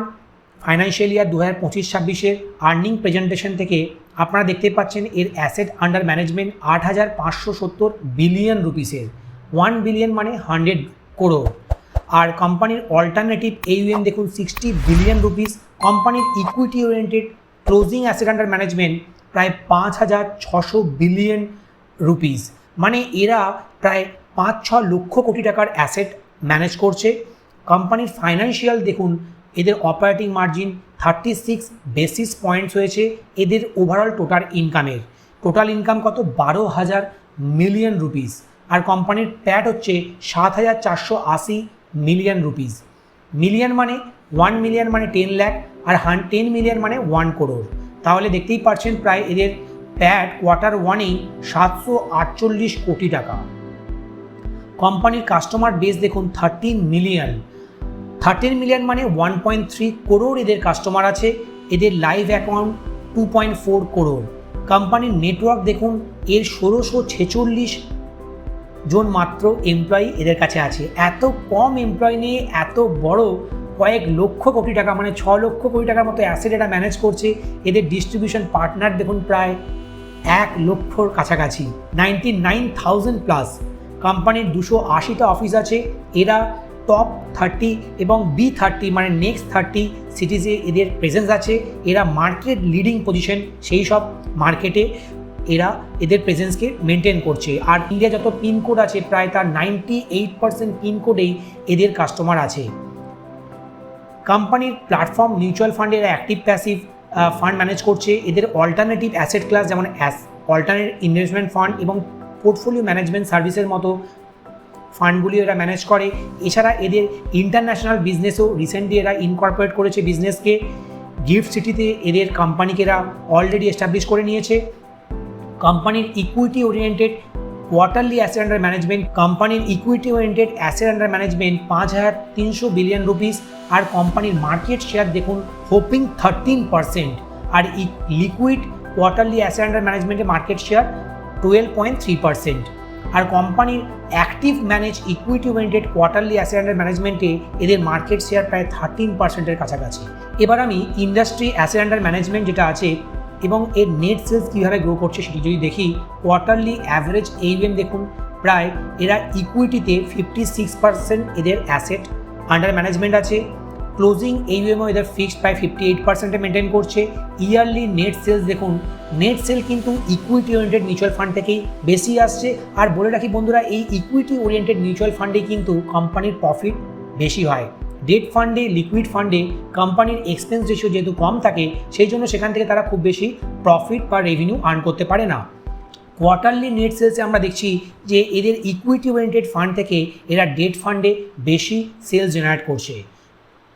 ফাইন্যান্সিয়াল ইয়ার 2025-26-এর আর্নিং প্রেজেন্টেশন থেকে আপনারা দেখতে পাচ্ছেন এর অ্যাসেট আন্ডার ম্যানেজমেন্ট 8,570 বিলিয়ন রুপিসের। 1 বিলিয়ন মানে 100 করোড়। আর কোম্পানির অল্টারনেটিভ AUM দেখুন 60 বিলিয়ন রুপিস। কোম্পানির equity oriented closing asset under management প্রায় 5,600 বিলিয়ন রুপিস, মানে এরা প্রায় 5-6 লক্ষ কোটি টাকার অ্যাসেট ম্যানেজ করছে। কোম্পানির ফাইন্যান্সিয়াল দেখুন, এদের অপারেটিং মার্জিন 36 বেসিস পয়েন্টস হয়েছে এদের ওভারঅল টোটাল ইনকাম কত 12,000 মিলিয়ন রুপিস। আর কোম্পানির প্যাট হচ্ছে 7,480 মিলিয়ন রুপিস। মিলিয়ন মানে 1 মিলিয়ন মানে 10 লাখ, আর 10 মিলিয়ন মানে 1 করোড়। তাহলে দেখতেই পাচ্ছেন প্রায় এদের প্যাট Q1-এই 748 কোটি টাকা। কোম্পানির কাস্টমার বেস দেখুন 13 মিলিয়ন মানে 1.3 করোড় এদের কাস্টমার আছে। এদের লাইভ অ্যাকাউন্ট 2.4 করোড়। কোম্পানির নেটওয়ার্ক দেখুন, এর 1,646 জন মাত্র এমপ্লয়ি এদের কাছে আছে। এত কম এমপ্লয়ি নিয়ে এত বড় কয়েক লক্ষ কোটি টাকা মানে 6 লক্ষ কোটি টাকার মতো অ্যাসেট এরা ম্যানেজ করছে। এদের ডিস্ট্রিবিউশন পার্টনার দেখুন প্রায় 1 লক্ষর কাছাকাছি, 99,000 প্লাস। কোম্পানির 280টা অফিস আছে। এরা টপ 30 এবং B30 মানে নেক্সট 30 সিটিজে এদের প্রেজেন্স আছে। এরা মার্কেট লিডিং পজিশন, সেই সব মার্কেটে এরা এদের প্রেজেন্সকে মেনটেন করছে। আর ইন্ডিয়া যত পিনকোড আছে প্রায় তার 98% পিনকোডেই এদের কাস্টমার আছে। কোম্পানির প্ল্যাটফর্ম মিউচুয়াল ফান্ডে এরা অ্যাক্টিভ প্যাসিভ ফান্ড ম্যানেজ করছে। এদের অল্টারনেটিভ অ্যাসেট ক্লাস যেমন অল্টারনেট ইনভেস্টমেন্ট ফান্ড এবং পোর্টফোলিও ম্যানেজমেন্ট সার্ভিসের মতো ফান্ডগুলি এরা ম্যানেজ করে। এছাড়া এদের ইন্টারন্যাশনাল বিজনেসও রিসেন্টলি এরা ইনকর্পোরেট করেছে বিজনেসকে। গিফট সিটিতে এদের কোম্পানিকে এরা অলরেডি এস্টাবলিশ করে নিয়েছে। কোম্পানির equity oriented quarterly asset under management, কোম্পানির equity oriented asset under management 5,300 billion rupees, আর কোম্পানির মার্কেট শেয়ার দেখুন হোপিং 13%, আর লিকুইড কোয়ার্টারলি অ্যাসেট আন্ডার ম্যানেজমেন্টের মার্কেট শেয়ার 12.3%, আর কোম্পানির active manage equity oriented quarterly asset under ম্যানেজমেন্টে এদের মার্কেট শেয়ার প্রায় 13%-এর কাছাকাছি। এবার আমি ইন্ডাস্ট্রি অ্যাসেট আন্ডার ম্যানেজমেন্ট যেটা আছে এবং এর নেট সেলস কীভাবে গ্রো করছে সেটি যদি দেখি, কোয়ার্টারলি অ্যাভারেজ AUM দেখুন প্রায় এরা ইকুইটিতে 56% এদের অ্যাসেট আন্ডার ম্যানেজমেন্ট আছে, ক্লোজিং AUMও এদের ফিক্সড প্রায় 58%-এ মেনটেন করছে। ইয়ারলি নেট সেলস দেখুন, নেট সেল কিন্তু ইকুইটি ওরিয়েন্টেড মিউচুয়াল ফান্ড থেকেই বেশি আসছে। আর বলে রাখি বন্ধুরা, এই ইকুইটি ওরিয়েন্টেড মিউচুয়াল ফান্ডে কিন্তু কোম্পানির প্রফিট বেশি হয়। ডেট ফান্ডে, লিকুইড ফান্ডে কোম্পানির এক্সপেন্স রেশিও যেহেতু কম থাকে, সেই জন্য সেখান থেকে তারা খুব বেশি প্রফিট বা রেভিনিউ আর্ন করতে পারে না। কোয়ার্টারলি নেট সেলসে আমরা দেখছি যে এদের ইকুইটি ওরিয়েন্টেড ফান্ড থেকে এরা ডেট ফান্ডে বেশি সেলস জেনারেট করছে।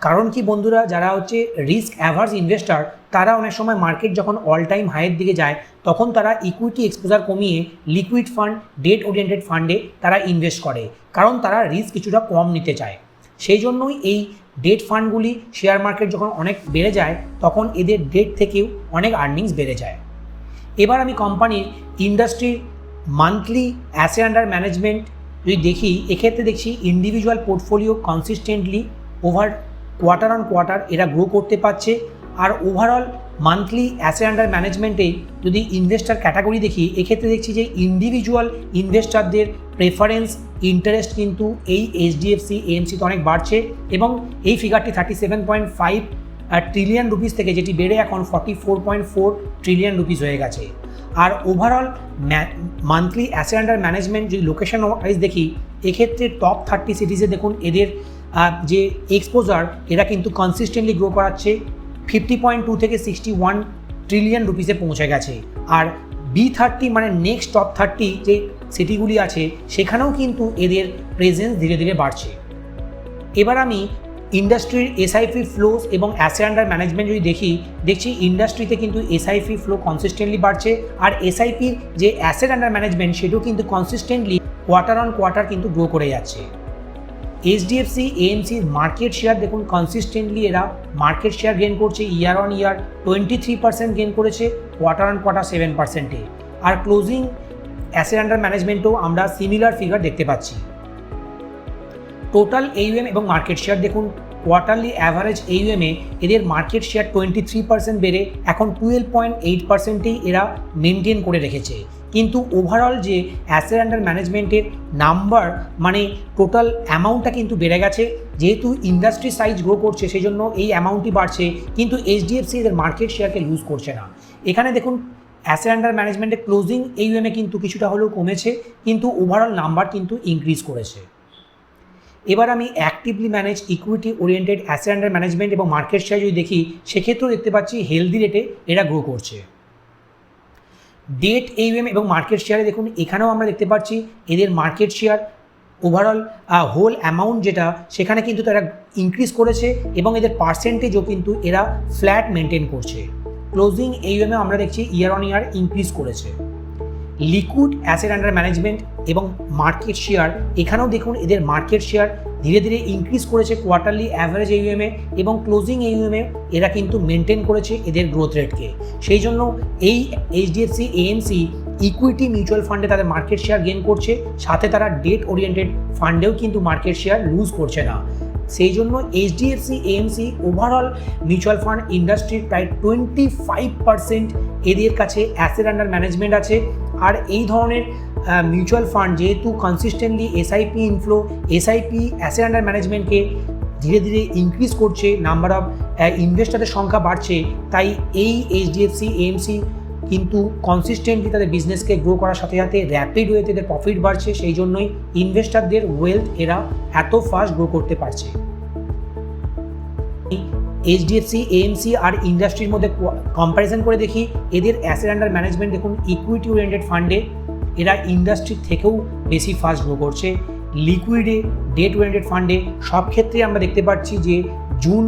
কারণ কি বন্ধুরা, যারা হচ্ছে রিস্ক অ্যাভার্স ইনভেস্টার, তারা অনেক সময় মার্কেট যখন অল টাইম হাইয়ের দিকে যায় তখন তারা ইকুইটি এক্সপোজার কমিয়ে লিকুইড ফান্ড, ডেট ওরিয়েন্টেড ফান্ডে তারা ইনভেস্ট করে, কারণ তারা রিস্ক কিছুটা কম নিতে চায়। সেই জন্যই এই ডেট ফান্ডগুলি শেয়ার মার্কেট যখন অনেক বেড়ে যায় তখন এদের ডেট থেকেও অনেক আর্নিংস বেড়ে যায়। এবার আমি কোম্পানির ইন্ডাস্ট্রির মান্থলি অ্যাসেট আন্ডার ম্যানেজমেন্ট যদি দেখি, এক্ষেত্রে দেখছি individual portfolio consistently over quarter on quarter এরা গ্রো করতে পারছে। আর ওভারঅল মান্থলি অ্যাসেট আন্ডার ম্যানেজমেন্টে যদি ইনভেস্টার ক্যাটাগরি দেখি, এক্ষেত্রে দেখছি যে ইন্ডিভিজুয়াল ইনভেস্টারদের প্রেফারেন্স, ইন্টারেস্ট কিন্তু এই HDFC AMCতে অনেক বাড়ছে এবং এই ফিগারটি 37.5 ট্রিলিয়ন রুপিস থেকে যেটি বেড়ে এখন 44.4 ট্রিলিয়ন রুপিস হয়ে গেছে। আর overall monthly asset under management যদি লোকেশন ওয়াইজ দেখি, এক্ষেত্রে টপ 30 সিটিজে দেখুন এদের যে এক্সপোজার এরা কিন্তু কনসিস্টেন্টলি গ্রো করাচ্ছে, 50.2 থেকে 61 ট্রিলিয়ন রুপিসে পৌঁছে গেছে। আর B30 মানে নেক্সট টপ 30 যে সিটিগুলি আছে সেখানেও কিন্তু এদের প্রেজেন্স ধীরে ধীরে বাড়ছে। এবার আমি ইন্ডাস্ট্রির SIP ফ্লোস এবং অ্যাসেট আন্ডার ম্যানেজমেন্ট যদি দেখছি ইন্ডাস্ট্রিতে কিন্তু SIP ফ্লো কনসিস্টেন্টলি বাড়ছে, আর SIPর যে অ্যাসেট আন্ডার ম্যানেজমেন্ট সেটাও কিন্তু কনসিস্টেন্টলি কোয়ার্টার অন কোয়ার্টার কিন্তু গ্রো করে যাচ্ছে। HDFC AMCর মার্কেট শেয়ার দেখুন কনসিস্টেন্টলি এরা মার্কেট শেয়ার গেন করছে, ইয়ার অন ইয়ার 23% গেন করেছে, কোয়ার্টার অন কোয়ার্টার 7%-এ। আর ক্লোজিং অ্যাসেট আন্ডার ম্যানেজমেন্টও আমরা সিমিলার ফিগার দেখতে পাচ্ছি। টোটাল AUM এবং মার্কেট শেয়ার দেখুন, কোয়ার্টারলি অ্যাভারেজ AUM-এ এদের মার্কেট শেয়ার 23% বেড়ে এখন 12.8%-এই এরা মেনটেন করে রেখেছে। কিন্তু ওভারঅল যে অ্যাসেট আন্ডার ম্যানেজমেন্টের নাম্বার মানে টোটাল অ্যামাউন্টটা কিন্তু বেড়ে গেছে, যেহেতু ইন্ডাস্ট্রি সাইজ গ্রো করছে সেই জন্য এই অ্যামাউন্টটি বাড়ছে, কিন্তু HDFC এদের মার্কেট শেয়ারকে লুজ করছে না। এখানে দেখুন অ্যাসেট আন্ডার ম্যানেজমেন্টের ক্লোজিং AUM-এ কিন্তু কিছুটা হলেও কমেছে, কিন্তু ওভারঅল নাম্বার কিন্তু ইনক্রিজ করেছে। এবার আমি actively manage equity oriented asset under management এবং মার্কেট শেয়ার যদি দেখি, সেক্ষেত্রেও দেখতে পাচ্ছি হেলদি রেটে এরা গ্রো করছে। ডেট AUM এবং মার্কেট শেয়ারে দেখুন, এখানেও আমরা দেখতে পাচ্ছি এদের market share overall whole amount যেটা সেখানে কিন্তু তারা ইনক্রিজ করেছে এবং এদের পার্সেন্টেজও কিন্তু এরা ফ্ল্যাট মেনটেন করছে। ক্লোজিং AUM-এ আমরা দেখছি ইয়ার অন ইয়ার ইনক্রিজ করেছে। লিকুইড অ্যাসেট আন্ডার ম্যানেজমেন্ট এবং মার্কেট শেয়ার, এখানেও দেখুন এদের মার্কেট শেয়ার ধীরে ধীরে ইনক্রিজ করেছে কোয়ার্টারলি অ্যাভারেজ AUM-এ এবং ক্লোজিং AUM-এ এরা কিন্তু মেনটেন করেছে এদের গ্রোথ রেটকে। সেই জন্য এই HDFC AMC ইকুইটি মিউচুয়াল ফান্ডে তাদের মার্কেট শেয়ার গেন করছে, সাথে তারা ডেট ওরিয়েন্টেড ফান্ডেও কিন্তু মার্কেট শেয়ার লুজ করছে না। সেই জন্য HDFC AMC overall mutual fund ইন্ডাস্ট্রির প্রায় 25% এদের কাছে অ্যাসেট আন্ডার ম্যানেজমেন্ট আছে। আর এই ধরনের মিউচুয়াল ফান্ড যেহেতু consistently SIP inflow, SIP asset under ম্যানেজমেন্টকে ধীরে ধীরে ইনক্রিজ করছে, নাম্বার অফ ইনভেস্টারের সংখ্যা বাড়ছে, তাই এই HDFC AMC কিন্তু কনসিস্টেন্টলি তাদের বিজনেসকে গ্রো করার সাথে সাথে র্যাপিড ওয়েতে এদের প্রফিট বাড়ছে। সেই জন্যই ইনভেস্টারদের ওয়েলথ এরা এত ফাস্ট গ্রো করতে পারছে। HDFC AMC আর ইন্ডাস্ট্রির মধ্যে কম্প্যারিজন করে দেখি, এদের অ্যাসেট আন্ডার ম্যানেজমেন্ট দেখুন ইকুইটি ওরিয়েন্টেড ফান্ডে এরা ইন্ডাস্ট্রির থেকেও বেশি ফাস্ট গ্রো করছে। লিকুইডে, ডেট ওরিয়েন্টেড ফান্ডে সব ক্ষেত্রে আমরা দেখতে পাচ্ছি যে জুন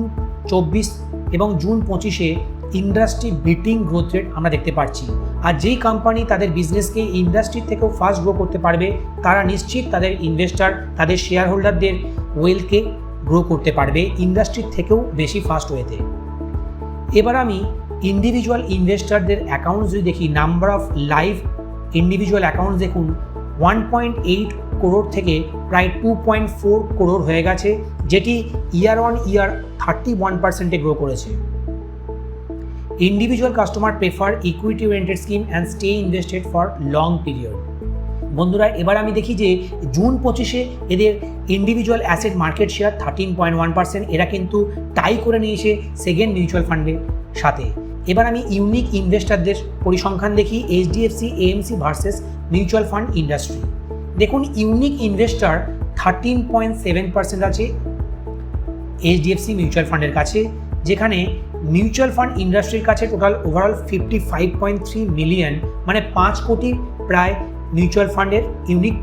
24 এবং জুন 25-এ ইন্ডাস্ট্রি বিটিং গ্রোথ রেট আমরা দেখতে পাচ্ছি। আর যেই কোম্পানি তাদের বিজনেসকে ইন্ডাস্ট্রির থেকেও ফাস্ট গ্রো করতে পারবে তারা নিশ্চিত তাদের ইনভেস্টার, তাদের শেয়ার হোল্ডারদের ওয়েলকে গ্রো করতে পারবে ইন্ডাস্ট্রির থেকেও বেশি ফাস্ট ওয়েতে। এবার আমি ইন্ডিভিজুয়াল ইনভেস্টারদের অ্যাকাউন্টস যদি দেখি, number of live individual accounts দেখুন 1.8 করোড় থেকে প্রায় 2.4 করোড় হয়ে গেছে, যেটি ইয়ার অন ইয়ার 31% গ্রো করেছে। Individual customer prefer equity oriented scheme and stay invested for long period. বন্ধুরা এবার আমি দেখি যে জুন 25-এ এদের ইন্ডিভিজুয়াল অ্যাসেট মার্কেট শেয়ার 13.1%, এরা কিন্তু টাই করে নিয়েছে সেকেন্ড মিউচুয়াল ফান্ডের সাথে। এবার আমি ইউনিক ইনভেস্টারদের পরিসংখ্যান দেখি HDFC AMC versus mutual fund industry. দেখুন ইউনিক ইনভেস্টার 13.7% আছে এইচডিএফসি মিউচুয়াল ফান্ডের কাছে, যেখানে মিউচুয়াল ফান্ড ইন্ডাস্ট্রির কাছে টোটাল ওভারঅল 55.3 মিলিয়ন, মানে 5 কোটি প্রায় মিউচুয়াল ফান্ডের ইউনিক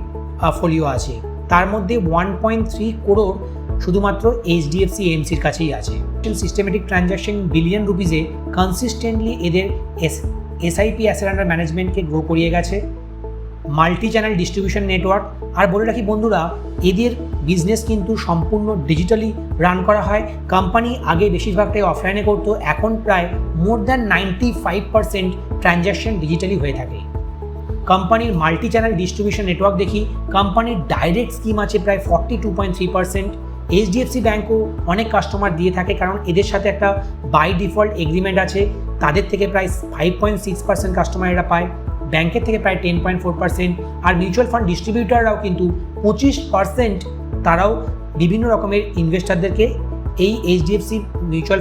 ফোলিও আছে। তার মধ্যে 1.3 করোড় শুধুমাত্র এইচডিএফসি এএমসির কাছেই আছে। সিস্টেমেটিক ট্রানজ্যাকশন বিলিয়ন রুপিজে কনসিস্টেন্টলি এদের এসআইপি অ্যাসেট আন্ডার ম্যানেজমেন্টকে গ্রো করিয়ে গেছে। Multi channel distribution network. আর বলে রাখি বন্ধুরা, এদের বিজনেস কিন্তু সম্পূর্ণ ডিজিটালি রান করা হয়। কোম্পানি আগে বেশিরভাগটাই অফলাইনে করতো, এখন প্রায় মোর দ্যান 95% ট্রানজ্যাকশন ডিজিটালি হয়ে থাকে। কোম্পানির মাল্টি চ্যানেল ডিস্ট্রিবিউশন নেটওয়ার্ক দেখি, কোম্পানির ডাইরেক্ট স্কিম আছে প্রায় 42.3%। এইচডিএফসি ব্যাঙ্কও অনেক কাস্টমার দিয়ে থাকে, কারণ এদের সাথে একটা বাই ডিফল্ট এগ্রিমেন্ট আছে। তাদের থেকে প্রায় 5.6% কাস্টমার এরা পায়, ব্যাংকের থেকে প্রায় 10.4%। আর মিউচুয়াল ফান্ড ডিস্ট্রিবিউটাররাও কিন্তু 25% তারাও বিভিন্ন রকমের ইনভেস্টারদেরকে এই এইচডিএফসি মিউচুয়াল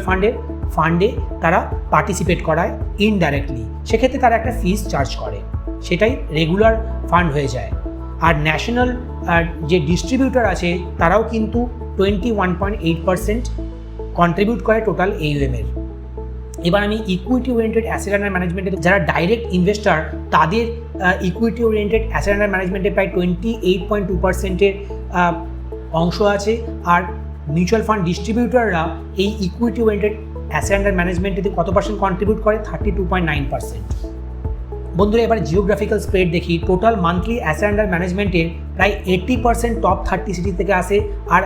ফান্ডে তারা পার্টিসিপেট করায় ইনডাইরেক্টলি। সেক্ষেত্রে তারা একটা ফিস চার্জ করে, সেটাই রেগুলার ফান্ড হয়ে যায়। আর ন্যাশনাল যে ডিস্ট্রিবিউটার আছে তারাও কিন্তু 21.8% কন্ট্রিবিউট করে টোটাল AUM-এর। এবার আমি ইকুইটি ওরিয়েন্টেড অ্যাসেট আন্ডার ম্যানেজমেন্টের যারা ডাইরেক্ট ইনভেস্টার, তাদের ইকুইটি ওরিয়েন্টেড অ্যাসেট আন্ডার ম্যানেজমেন্টে প্রায় 28.2%-এর অংশ আছে। আর মিউচুয়াল ফান্ড ডিস্ট্রিবিউটাররা এই ইকুইটি ওরিয়েন্টেড অ্যাসেট আন্ডার ম্যানেজমেন্টে কত পার্সেন্ট কন্ট্রিবিউট করে? 32.9%। বন্ধুরা এবার জিওগ্রাফিক্যাল স্প্রেড দেখি, টোটাল মান্থলি অ্যাসেট আন্ডার ম্যানেজমেন্টের প্রায় 80% টপ 30 সিটি থেকে আসে। আর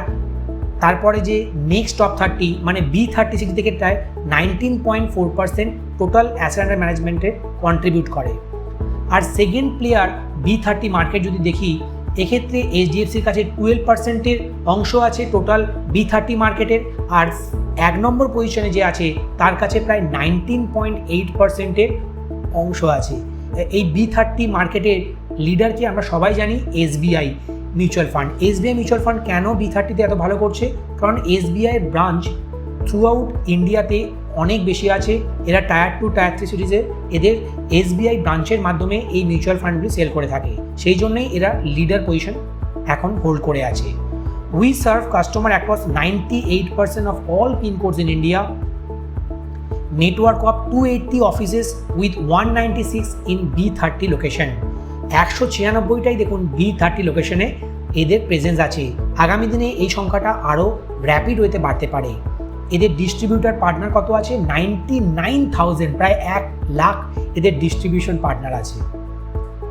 তারপরে যে নেক্সট টপ 30 মানে B30 সিটি থেকে প্রায় 19.4% টোটাল অ্যাসেট আন্ডার ম্যানেজমেন্টে কন্ট্রিবিউট করে। আর সেকেন্ড প্লেয়ার B30 মার্কেট যদি দেখি, এক্ষেত্রে এইচডিএফসির কাছে 12%-এর অংশ আছে টোটাল B30 মার্কেটের। আর 1 নম্বর পজিশনে যে আছে তার কাছে প্রায় 19.8%-এর অংশ আছে। এই B30 মার্কেটের লিডারকে আমরা সবাই জানি SBI mutual fund. SBI mutual fund কেন B30-তে এত ভালো করছে? কারণ এসবিআইয়ের ব্রাঞ্চ থ্রু আউট ইন্ডিয়াতে অনেক বেশি আছে। এরা টায়ার 2 টায়ার 3 সিটিজে এদের এসবিআই ব্রাঞ্চের মাধ্যমে এই মিউচুয়াল ফান্ডগুলি সেল করে থাকে, সেই জন্যই এরা লিডার পজিশন এখন হোল্ড করে আছে। We serve customer across 98% of all pin codes in India. Network of 280 offices with 196 in B30 location. 196টাই দেখুন B30 লোকেশনে এদের প্রেজেন্স আছে। আগামী দিনে এই সংখ্যাটা আরও র্যাপিড ওয়েতে বাড়তে পারে। এদের ডিস্ট্রিবিউটার পার্টনার কত আছে? 99,000, প্রায় 1 লাখ এদের ডিস্ট্রিবিউশন পার্টনার আছে।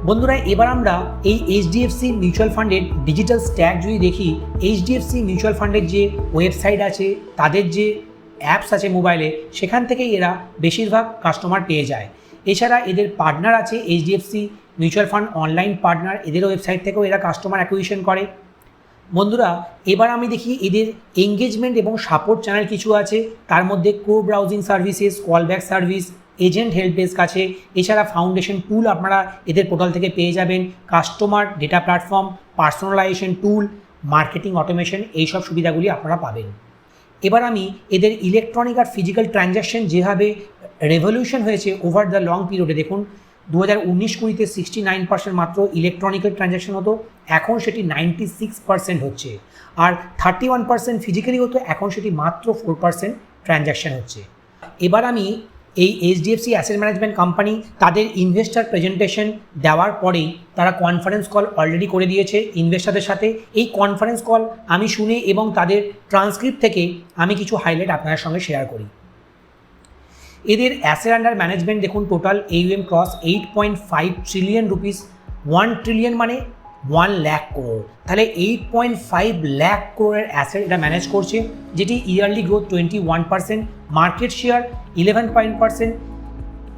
বন্ধুরা এবার আমরা এই এইচডিএফসি মিউচুয়াল ফান্ডের ডিজিটাল স্ট্যাক যদি দেখি, এইচডিএফসি মিউচুয়াল ফান্ডের যে ওয়েবসাইট আছে, তাদের যে অ্যাপস আছে মোবাইলে, সেখান থেকেই এরা বেশিরভাগ কাস্টমার পেয়ে যায়। এছাড়া এদের পার্টনার আছে HDFC mutual fund online partner, এদের ওয়েবসাইট থেকেও এরা কাস্টমার অ্যাকুইজিশন করে। বন্ধুরা এবার আমি দেখি এদের এঙ্গেজমেন্ট এবং সাপোর্ট চ্যানেল কিছু আছে, তার মধ্যে co browsing services, callback service, agent help desk আছে। এছাড়া ফাউন্ডেশন টুল আপনারা এদের পোর্টাল থেকে পেয়ে যাবেন, কাস্টমার ডেটা প্ল্যাটফর্ম, পার্সোনালাইজেশন টুল, মার্কেটিং অটোমেশন, এইসব সুবিধাগুলি আপনারা পাবেন। এবার আমি এদের ইলেকট্রনিক আর ফিজিক্যাল ট্রানজ্যাকশন যেভাবে রেভলিউশন হয়েছে ওভার দ্য লং পিরিয়ডে, দেখুন 2019-20-তে 69% মাত্র ইলেকট্রনিক্যাল ট্রানজ্যাকশন হতো, এখন সেটি 96% হচ্ছে। আর 31% ফিজিক্যালি হতো, এখন সেটি মাত্র 4% ট্রানজ্যাকশন হচ্ছে। এবার আমি এই এইচডিএফসি অ্যাসেট ম্যানেজমেন্ট কোম্পানি তাদের ইনভেস্টার প্রেজেন্টেশন দেওয়ার পরেই তারা কনফারেন্স কল অলরেডি করে দিয়েছে ইনভেস্টারদের সাথে। এই কনফারেন্স কল আমি শুনে এবং তাদের ট্রান্সক্রিপ্ট থেকে আমি কিছু হাইলাইট আপনাদের সঙ্গে শেয়ার করি। এদের অ্যাসেট আন্ডার ম্যানেজমেন্ট দেখুন, total AUM cross 8.5 trillion rupees. 1 trillion মানে 1 লাখ করোড়, তাহলে 8.5 লাখ করোড়ের অ্যাসেট এটা ম্যানেজ করছে, যেটি yearly growth 21%, market share 11%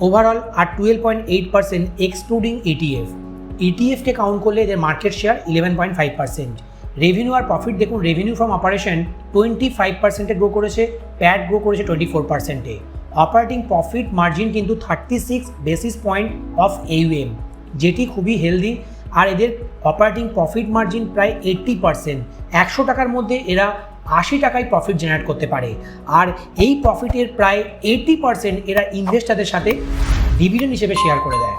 overall, আর 12.8% এক্সক্লুডিং ETF। ETFকে কাউন্ট করলে এদের মার্কেট শেয়ার 11.5%। রেভিনিউ আর প্রফিট দেখুন, রেভিনিউ ফ্রম অপারেশন 25%-এ গ্রো করেছে, প্যাট গ্রো করেছে 24%-এ। অপারেটিং প্রফিট মার্জিন কিন্তু 36 বেসিস পয়েন্ট অফ AUM, যেটি খুবই হেলদি। আর এদের অপারেটিং প্রফিট মার্জিন প্রায় 80%। 100 টাকার মধ্যে এরা 80 টাকায় প্রফিট জেনারেট করতে পারে, আর এই প্রফিটের প্রায় 80% এরা ইনভেস্টারদের সাথে ডিভিডেন্ড হিসেবে শেয়ার করে দেয়।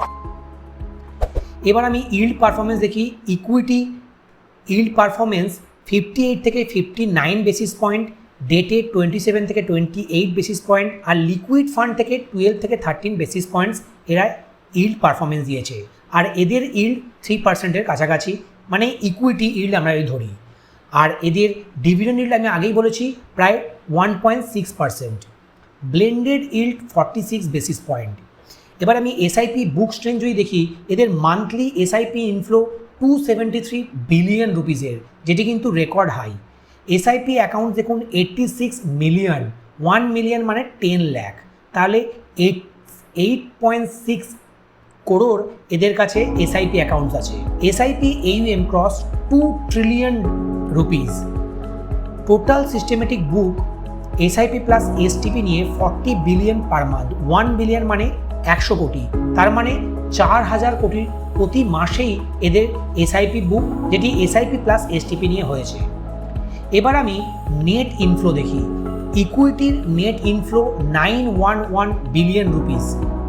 এবার আমি ইল্ড পারফরমেন্স দেখি। ইকুইটি ইল্ড পারফরমেন্স 58 থেকে 59 বেসিস পয়েন্ট, ডেটে 27 থেকে 28 বেসিস পয়েন্ট, আর লিকুইড ফান্ড থেকে 12 থেকে 13 বেসিস পয়েন্টস এরা ইল্ড পারফরমেন্স দিয়েছে। আর এদের ইল্ড 3%-এর কাছাকাছি, মানে ইকুইটি ইল্ড আমরা ধরি। আর এদের ডিভিডেন্ড ইল্ড আমি আগেই বলেছি প্রায় 1.6%। Blended yield 46 basis point. এবার আমি SIP বুক স্ট্রেংথ যদি দেখি, এদের মান্থলি SIP ইনফ্লো 273 বিলিয়ন রুপিসের, যেটি কিন্তু রেকর্ড হাই। SIP অ্যাকাউন্ট দেখুন 86 মিলিয়ন, 1 মিলিয়ন মানে 10 লাখ, তাহলে 8.6 করোড় এদের কাছে SIP অ্যাকাউন্টস আছে। SIP AUM cross 2 trillion rupees. Total systematic book SIP plus STP নিয়ে 40 বিলিয়ন পার মান্থ। 1 বিলিয়ন মানে 100 কোটি, তার মানে 4000 কোটি প্রতি মাসেই এদের SIP বুক, যেটি SIP প্লাস STP নিয়ে হয়েছে। এবার আমি নেট ইনফ্লো দেখি। ইকুইটির net inflow 911 billion rupees,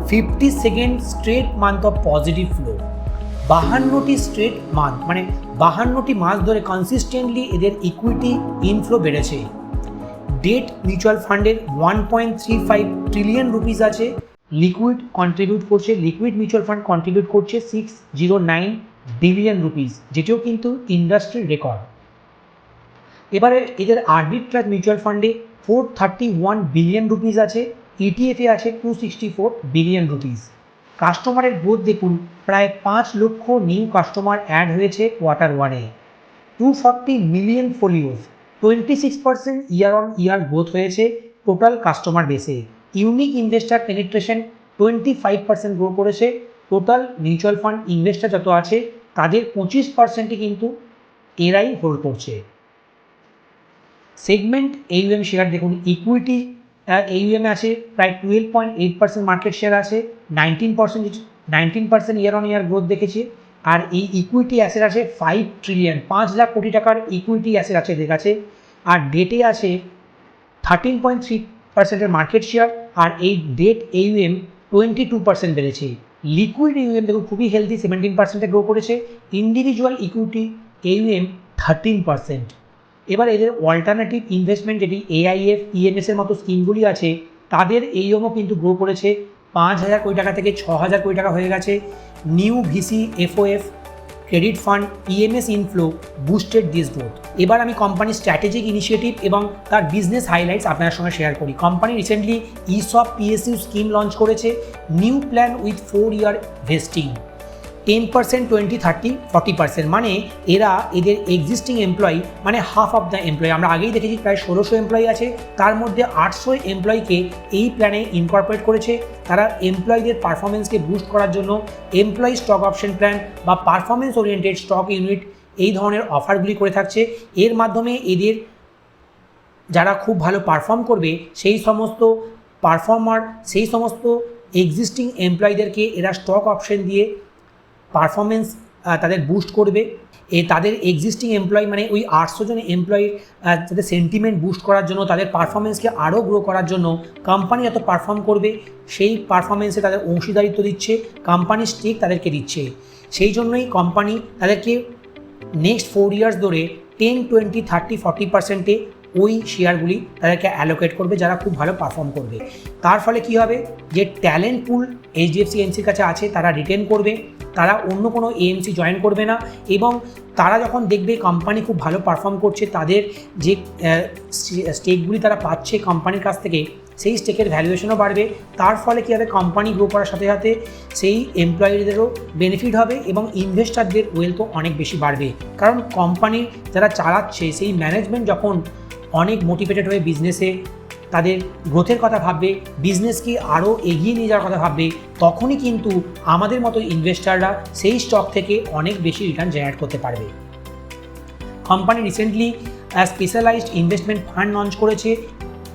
52nd straight month of positive flow. 52টি স্ট্রেট মান্থ মানে 52টি মাস ধরে কনসিস্টেন্টলি এদের ইকুইটি ইনফ্লো বেড়েছে। ডেট মিউচুয়াল ফান্ডের 1.35 ট্রিলিয়ন রুপিস আছে। লিকুইড মিউচুয়াল ফান্ড কন্ট্রিবিউট করছে 609 বিলিয়ন রুপিস, যেটিও কিন্তু ইন্ডাস্ট্রির রেকর্ড। এবারে এদের আরবিট্রাজ মিউচুয়াল ফান্ডে 431 বিলিয়ন রুপিস আছে। ETF-এ আছে 264 বিলিয়ন রুপিস। কাস্টমারের গ্রোথ দেখুন, প্রায় 5 লক্ষ নিউ কাস্টমার অ্যাড হয়েছে Q1-এ। 240 million folios, 26% year on year growth হয়েছে টোটাল কাস্টমার বেসে। ইউনিক ইনভেস্টার পেনিট্রেশন 25% গ্রো করেছে। টোটাল মিউচুয়াল ফান্ড ইনভেস্টার যত আছে তাদের 25%ই কিন্তু এরাই হোল্ড করছে। সেগমেন্ট AUM শেয়ার দেখুন, ইকুইটি AUM আছে প্রায় 12.8% মার্কেট শেয়ার আছে, 19% ইয়ার অন ইয়ার গ্রোথ দেখেছে। আর এই ইকুইটি অ্যাসেট আছে 5 ট্রিলিয়ন, 5 লাখ কোটি টাকার ইকুইটি অ্যাসেট আছে এদের কাছে। আর ডেটে আছে 13.3%-এর মার্কেট শেয়ার, আর এই ডেট AUM 22% বেড়েছে। লিকুইড AUM দেখুন খুবই হেলদি, 17%-এ গ্রো করেছে। Individual equity AUM 13%। এবার এদের অল্টারনেটিভ ইনভেস্টমেন্ট, যেটি AIF, EMS-এর মতো স্কিমগুলি আছে, তাদের AUM-ও কিন্তু গ্রো করেছে। 5000 কোটি টাকা থেকে 6000 কোটি টাকা হয়ে গেছে। New VC, FOF, credit fund, EMS inflow boosted this growth. এবার আমি কোম্পানির স্ট্র্যাটেজিক ইনিশিয়েটিভ এবং তার বিজনেস হাইলাইটস আপনার সঙ্গে শেয়ার করি। Company recently ESOP PSU scheme launch করেছে। New plan with 4 year vesting, 10%, 20, 30, 40%, মানে এরা এদের এক্সিস্টিং এমপ্লয়ি মানে হাফ অফ দ্য এমপ্লয়ি, আমরা আগেই দেখেছি প্রায় 1600 এমপ্লয়ি আছে, তার মধ্যে 800 এমপ্লয়িকে এই প্ল্যানে ইনকর্পোরেট করেছে। তারা এমপ্লয়ীদের পারফরমেন্সকে বুস্ট করার জন্য এমপ্লয়ি স্টক অপশন প্ল্যান বা পারফরমেন্স ওরিয়েন্টেড স্টক ইউনিট এই ধরনের অফারগুলি করে থাকছে। এর মাধ্যমে এদের যারা খুব ভালো পারফর্ম করবে সেই সমস্ত এক্সিস্টিং এমপ্লয়ীদেরকে এরা স্টক অপশন দিয়ে পারফরমেন্স তাদের বুস্ট করবে। তাদের এক্সিস্টিং এমপ্লয়ি মানে ওই 800 জন এমপ্লয়ির তাদের সেন্টিমেন্ট বুস্ট করার জন্য, তাদের পারফরমেন্সকে আরও গ্রো করার জন্য কোম্পানি যত পারফর্ম করবে সেই পারফরমেন্সে তাদের অংশীদারিত্ব দিচ্ছে, কোম্পানির স্টেক তাদেরকে দিচ্ছে। সেই জন্যই কোম্পানি তাদেরকে নেক্সট 4 ইয়ার্স ধরে 10, 20, 30, 40%-এ ওই শেয়ারগুলি তাদেরকে অ্যালোকেট করবে যারা খুব ভালো পারফর্ম করবে। তার ফলে কী হবে, যে ট্যালেন্ট পুল HDFC AMC's কাছে আছে তারা রিটেন করবে, তারা অন্য কোনো AMC জয়েন করবে না, এবং তারা যখন দেখবে কোম্পানি খুব ভালো পারফর্ম করছে, তাদের যে স্টেকগুলি তারা পাচ্ছে কোম্পানির কাছ থেকে, সেই স্টেকের ভ্যালুয়েশনও বাড়বে। তার ফলে কী হবে, কোম্পানি গ্রো করার সাথে সাথে সেই এমপ্লয়িদেরও বেনিফিট হবে এবং ইনভেস্টারদের ওয়েলথও অনেক বেশি বাড়বে। কারণ কোম্পানির যারা চালাচ্ছে সেই ম্যানেজমেন্ট যখন অনেক মোটিভেটেড হয়ে বিজনেসে তাদের গ্রোথের কথা ভাববে, বিজনেসকে আরও এগিয়ে নিয়ে যাওয়ার কথা ভাববে, তখনই কিন্তু আমাদের মতো ইনভেস্টাররা সেই স্টক থেকে অনেক বেশি রিটার্ন জেনারেট করতে পারবে। Company recently specialised investment fund launch করেছে,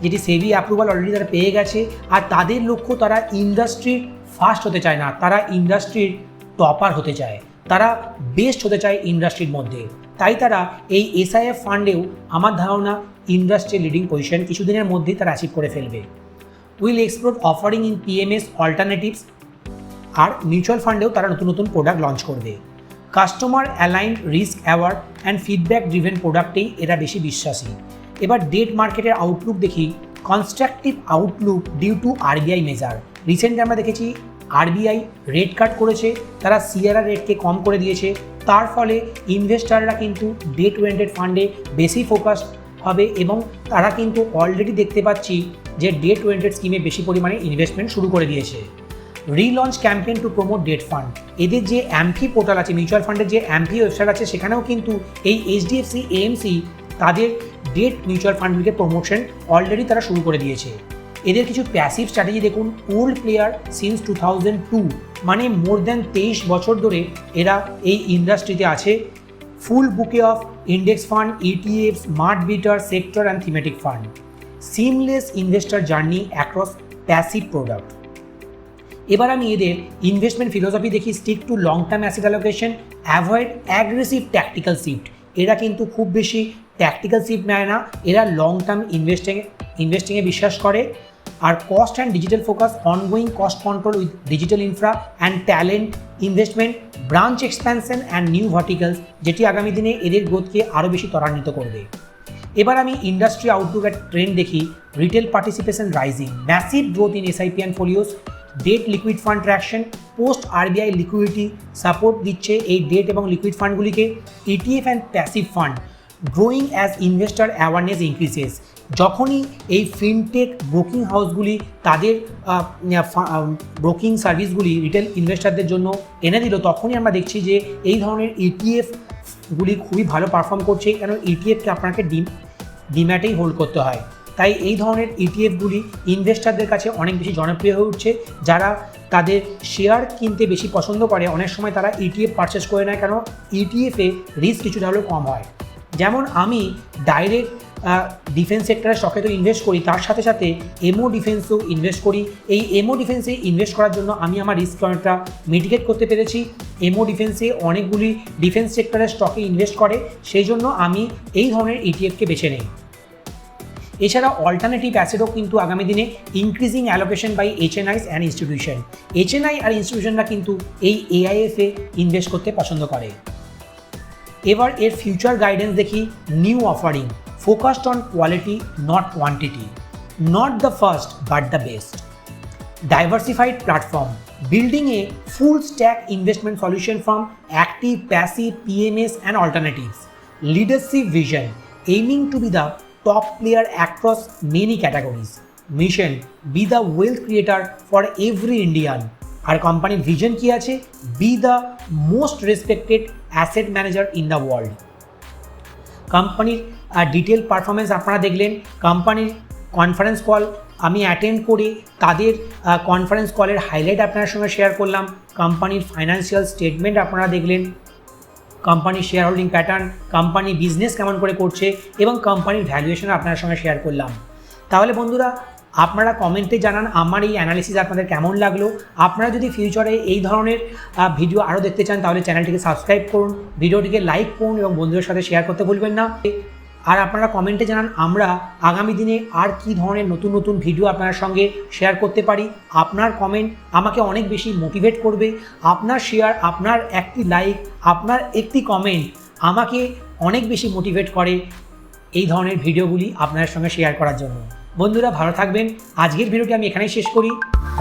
যেটি সেবি অ্যাপ্রুভাল অলরেডি তারা পেয়ে গেছে। আর তাদের লক্ষ্য, তারা ইন্ডাস্ট্রির ফার্স্ট হতে চায় না, তারা ইন্ডাস্ট্রির টপার হতে চায়, তারা বেস্ট হতে চায় ইন্ডাস্ট্রির মধ্যে। তাই তারা এই এসআইএফ ফান্ডেও আমার ধারণা ইন্ডাস্ট্রির লিডিং পজিশন কিছুদিনের মধ্যেই তারা অ্যাচিভ করে ফেলবে। Will explore offering in PMS alternatives, আর মিউচুয়াল ফান্ডেও তারা নতুন নতুন প্রোডাক্ট লঞ্চ করবে। Customer aligned risk award and feedback driven প্রোডাক্টেই এরা বেশি বিশ্বাসী। এবার ডেট মার্কেটের আউটলুক দেখি। Constructive outlook due to RBI measure. Recently আমরা দেখেছি আরবিআই রেট কাট করেছে, তারা সিআরআর রেটকে কম করে দিয়েছে। তার ফলে ইনভেস্টাররা কিন্তু ডেট ওরিয়েন্টেড ফান্ডে বেশি ফোকাস হবে এবং তারা কিন্তু অলরেডি দেখতে পাচ্ছি যে ডেট ওরিয়েন্টেড স্কিমে বেশি পরিমাণে ইনভেস্টমেন্ট শুরু করে দিয়েছে। Relaunch campaign to promote date fund. এদের যে অ্যাম্ফি পোর্টাল আছে, মিউচুয়াল ফান্ডের যে অ্যাম্ফি ওয়েবসাইট আছে, সেখানেও কিন্তু এই এইচডিএফসি এএমসি তাদের ডেট মিউচুয়াল ফান্ডগুলিকে প্রমোশন অলরেডি তারা শুরু করে দিয়েছে। এদের কিছু প্যাসিভ স্ট্র্যাটেজি দেখুন। ওল্ড প্লেয়ার সিন্স 2002, মানে মোর দ্যান 23 বছর ধরে এরা এই ইন্ডাস্ট্রিতে আছে। ফুল বুকে of index fund, ETF, smart bitter, sector and thematic fund. Seamless investor journey across passive product. এবার আমি এদের ইনভেস্টমেন্ট ফিলোসফি দেখি। Stick to long term asset allocation, avoid aggressive tactical shift. এরা কিন্তু খুব বেশি ট্যাকটিক্যাল শিফট নেয় না, এরা লং টার্ম ইনভেস্টিংয়ে বিশ্বাস করে। আর cost and digital focus, ongoing cost control with digital infra and talent investment, branch expansion and new verticals, যেটি আগামী দিনে এদের গ্রোথকে আরও বেশি ত্বরান্বিত করবে। এবার আমি ইন্ডাস্ট্রি আউটলুক এর ট্রেন্ড দেখি। Retail participation rising, massive growth in SIP and folios, debt liquid fund traction, post RBI liquidity support দিচ্ছে এই ডেট এবং লিকুইড ফান্ডগুলিকে। ETF and passive fund growing as investor awareness increases. যখনই এই fintech broking হাউসগুলি তাদের broking সার্ভিসগুলি retail ইনভেস্টারদের জন্য এনে দিল, তখনই আমরা দেখছি যে এই ধরনের ইটিএফগুলি খুবই ভালো পারফর্ম করছে। কেন ইটিএফকে আপনাকে ডিম্যাটেই হোল্ড করতে হয়, তাই এই ধরনের ইটিএফগুলি ইনভেস্টারদের কাছে অনেক বেশি জনপ্রিয় হয়ে উঠছে। যারা তাদের শেয়ার কিনতে বেশি পছন্দ করে, অনেক সময় তারা ইটিএফ পারচেস করে নেয়, কেন ইটিএফে রিস্ক কিছুটা হলেও কম হয়। যেমন আমি ডাইরেক্ট ডিফেন্স সেক্টরের স্টকে তো ইনভেস্ট করি, তার সাথে সাথে এমও ডিফেন্সেও ইনভেস্ট করি। এই এমও ডিফেন্সে ইনভেস্ট করার জন্য আমি আমার রিস্ক অনেকটা মিটিগেট করতে পেরেছি। এমও ডিফেন্সে অনেকগুলি ডিফেন্স সেক্টরের স্টকে ইনভেস্ট করে, সেই জন্য আমি এই ধরনের ইটিএফকে বেছে নিই। এছাড়া অল্টারনেটিভ অ্যাসেটও কিন্তু আগামী দিনে increasing allocation by HNIs and institution. HNI আর ইনস্টিটিউশনরা কিন্তু এই এআইএফে ইনভেস্ট করতে পছন্দ করে। এবার এর ফিউচার গাইডেন্স দেখি। New offering, focused on quality not quantity, not the first but the best. Diversified platform, building a full stack investment solution from active, passive, PMS and alternatives. Leadership vision, aiming to be the top player across many categories. Mission, be the wealth creator for every Indian. আর কোম্পানির vision কি আছে? B the most respected asset manager in the world. কোম্পানির detail performance আপনারা দেখলেন। কোম্পানির conference call আমি attend করি, তাদের কনফারেন্স কলের হাইলাইট আপনার সঙ্গে শেয়ার করলাম। কোম্পানির ফাইন্যান্সিয়াল স্টেটমেন্ট আপনারা দেখলেন, কোম্পানির share holding pattern, company business কেমন করে করছে এবং কোম্পানির ভ্যালুয়েশন আপনার সঙ্গে শেয়ার করলাম। তাহলে বন্ধুরা, আপনারা কমেন্টে জানান আমার এই অ্যানালিসিস আপনাদের কেমন লাগলো। আপনারা যদি ফিউচারে এই ধরনের ভিডিও আরও দেখতে চান তাহলে চ্যানেলটিকে সাবস্ক্রাইব করুন, ভিডিওটিকে লাইক করুন এবং বন্ধুদের সাথে শেয়ার করতে ভুলবেন না। আর আপনারা কমেন্টে জানান আমরা আগামী দিনে আর কি ধরনের নতুন নতুন ভিডিও আপনার সঙ্গে শেয়ার করতে পারি। আপনার কমেন্ট আমাকে অনেক বেশি মোটিভেট করবে। আপনার শেয়ার, আপনার একটি লাইক, আপনার একটি কমেন্ট আমাকে অনেক বেশি মোটিভেট করে এই ধরনের ভিডিওগুলি আপনার সঙ্গে শেয়ার করার জন্য। বন্ধুরা ভালো থাকবেন। আজকের ভিডিওটি আমি এখানেই শেষ করি।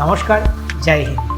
নমস্কার, জয় হিন্দ।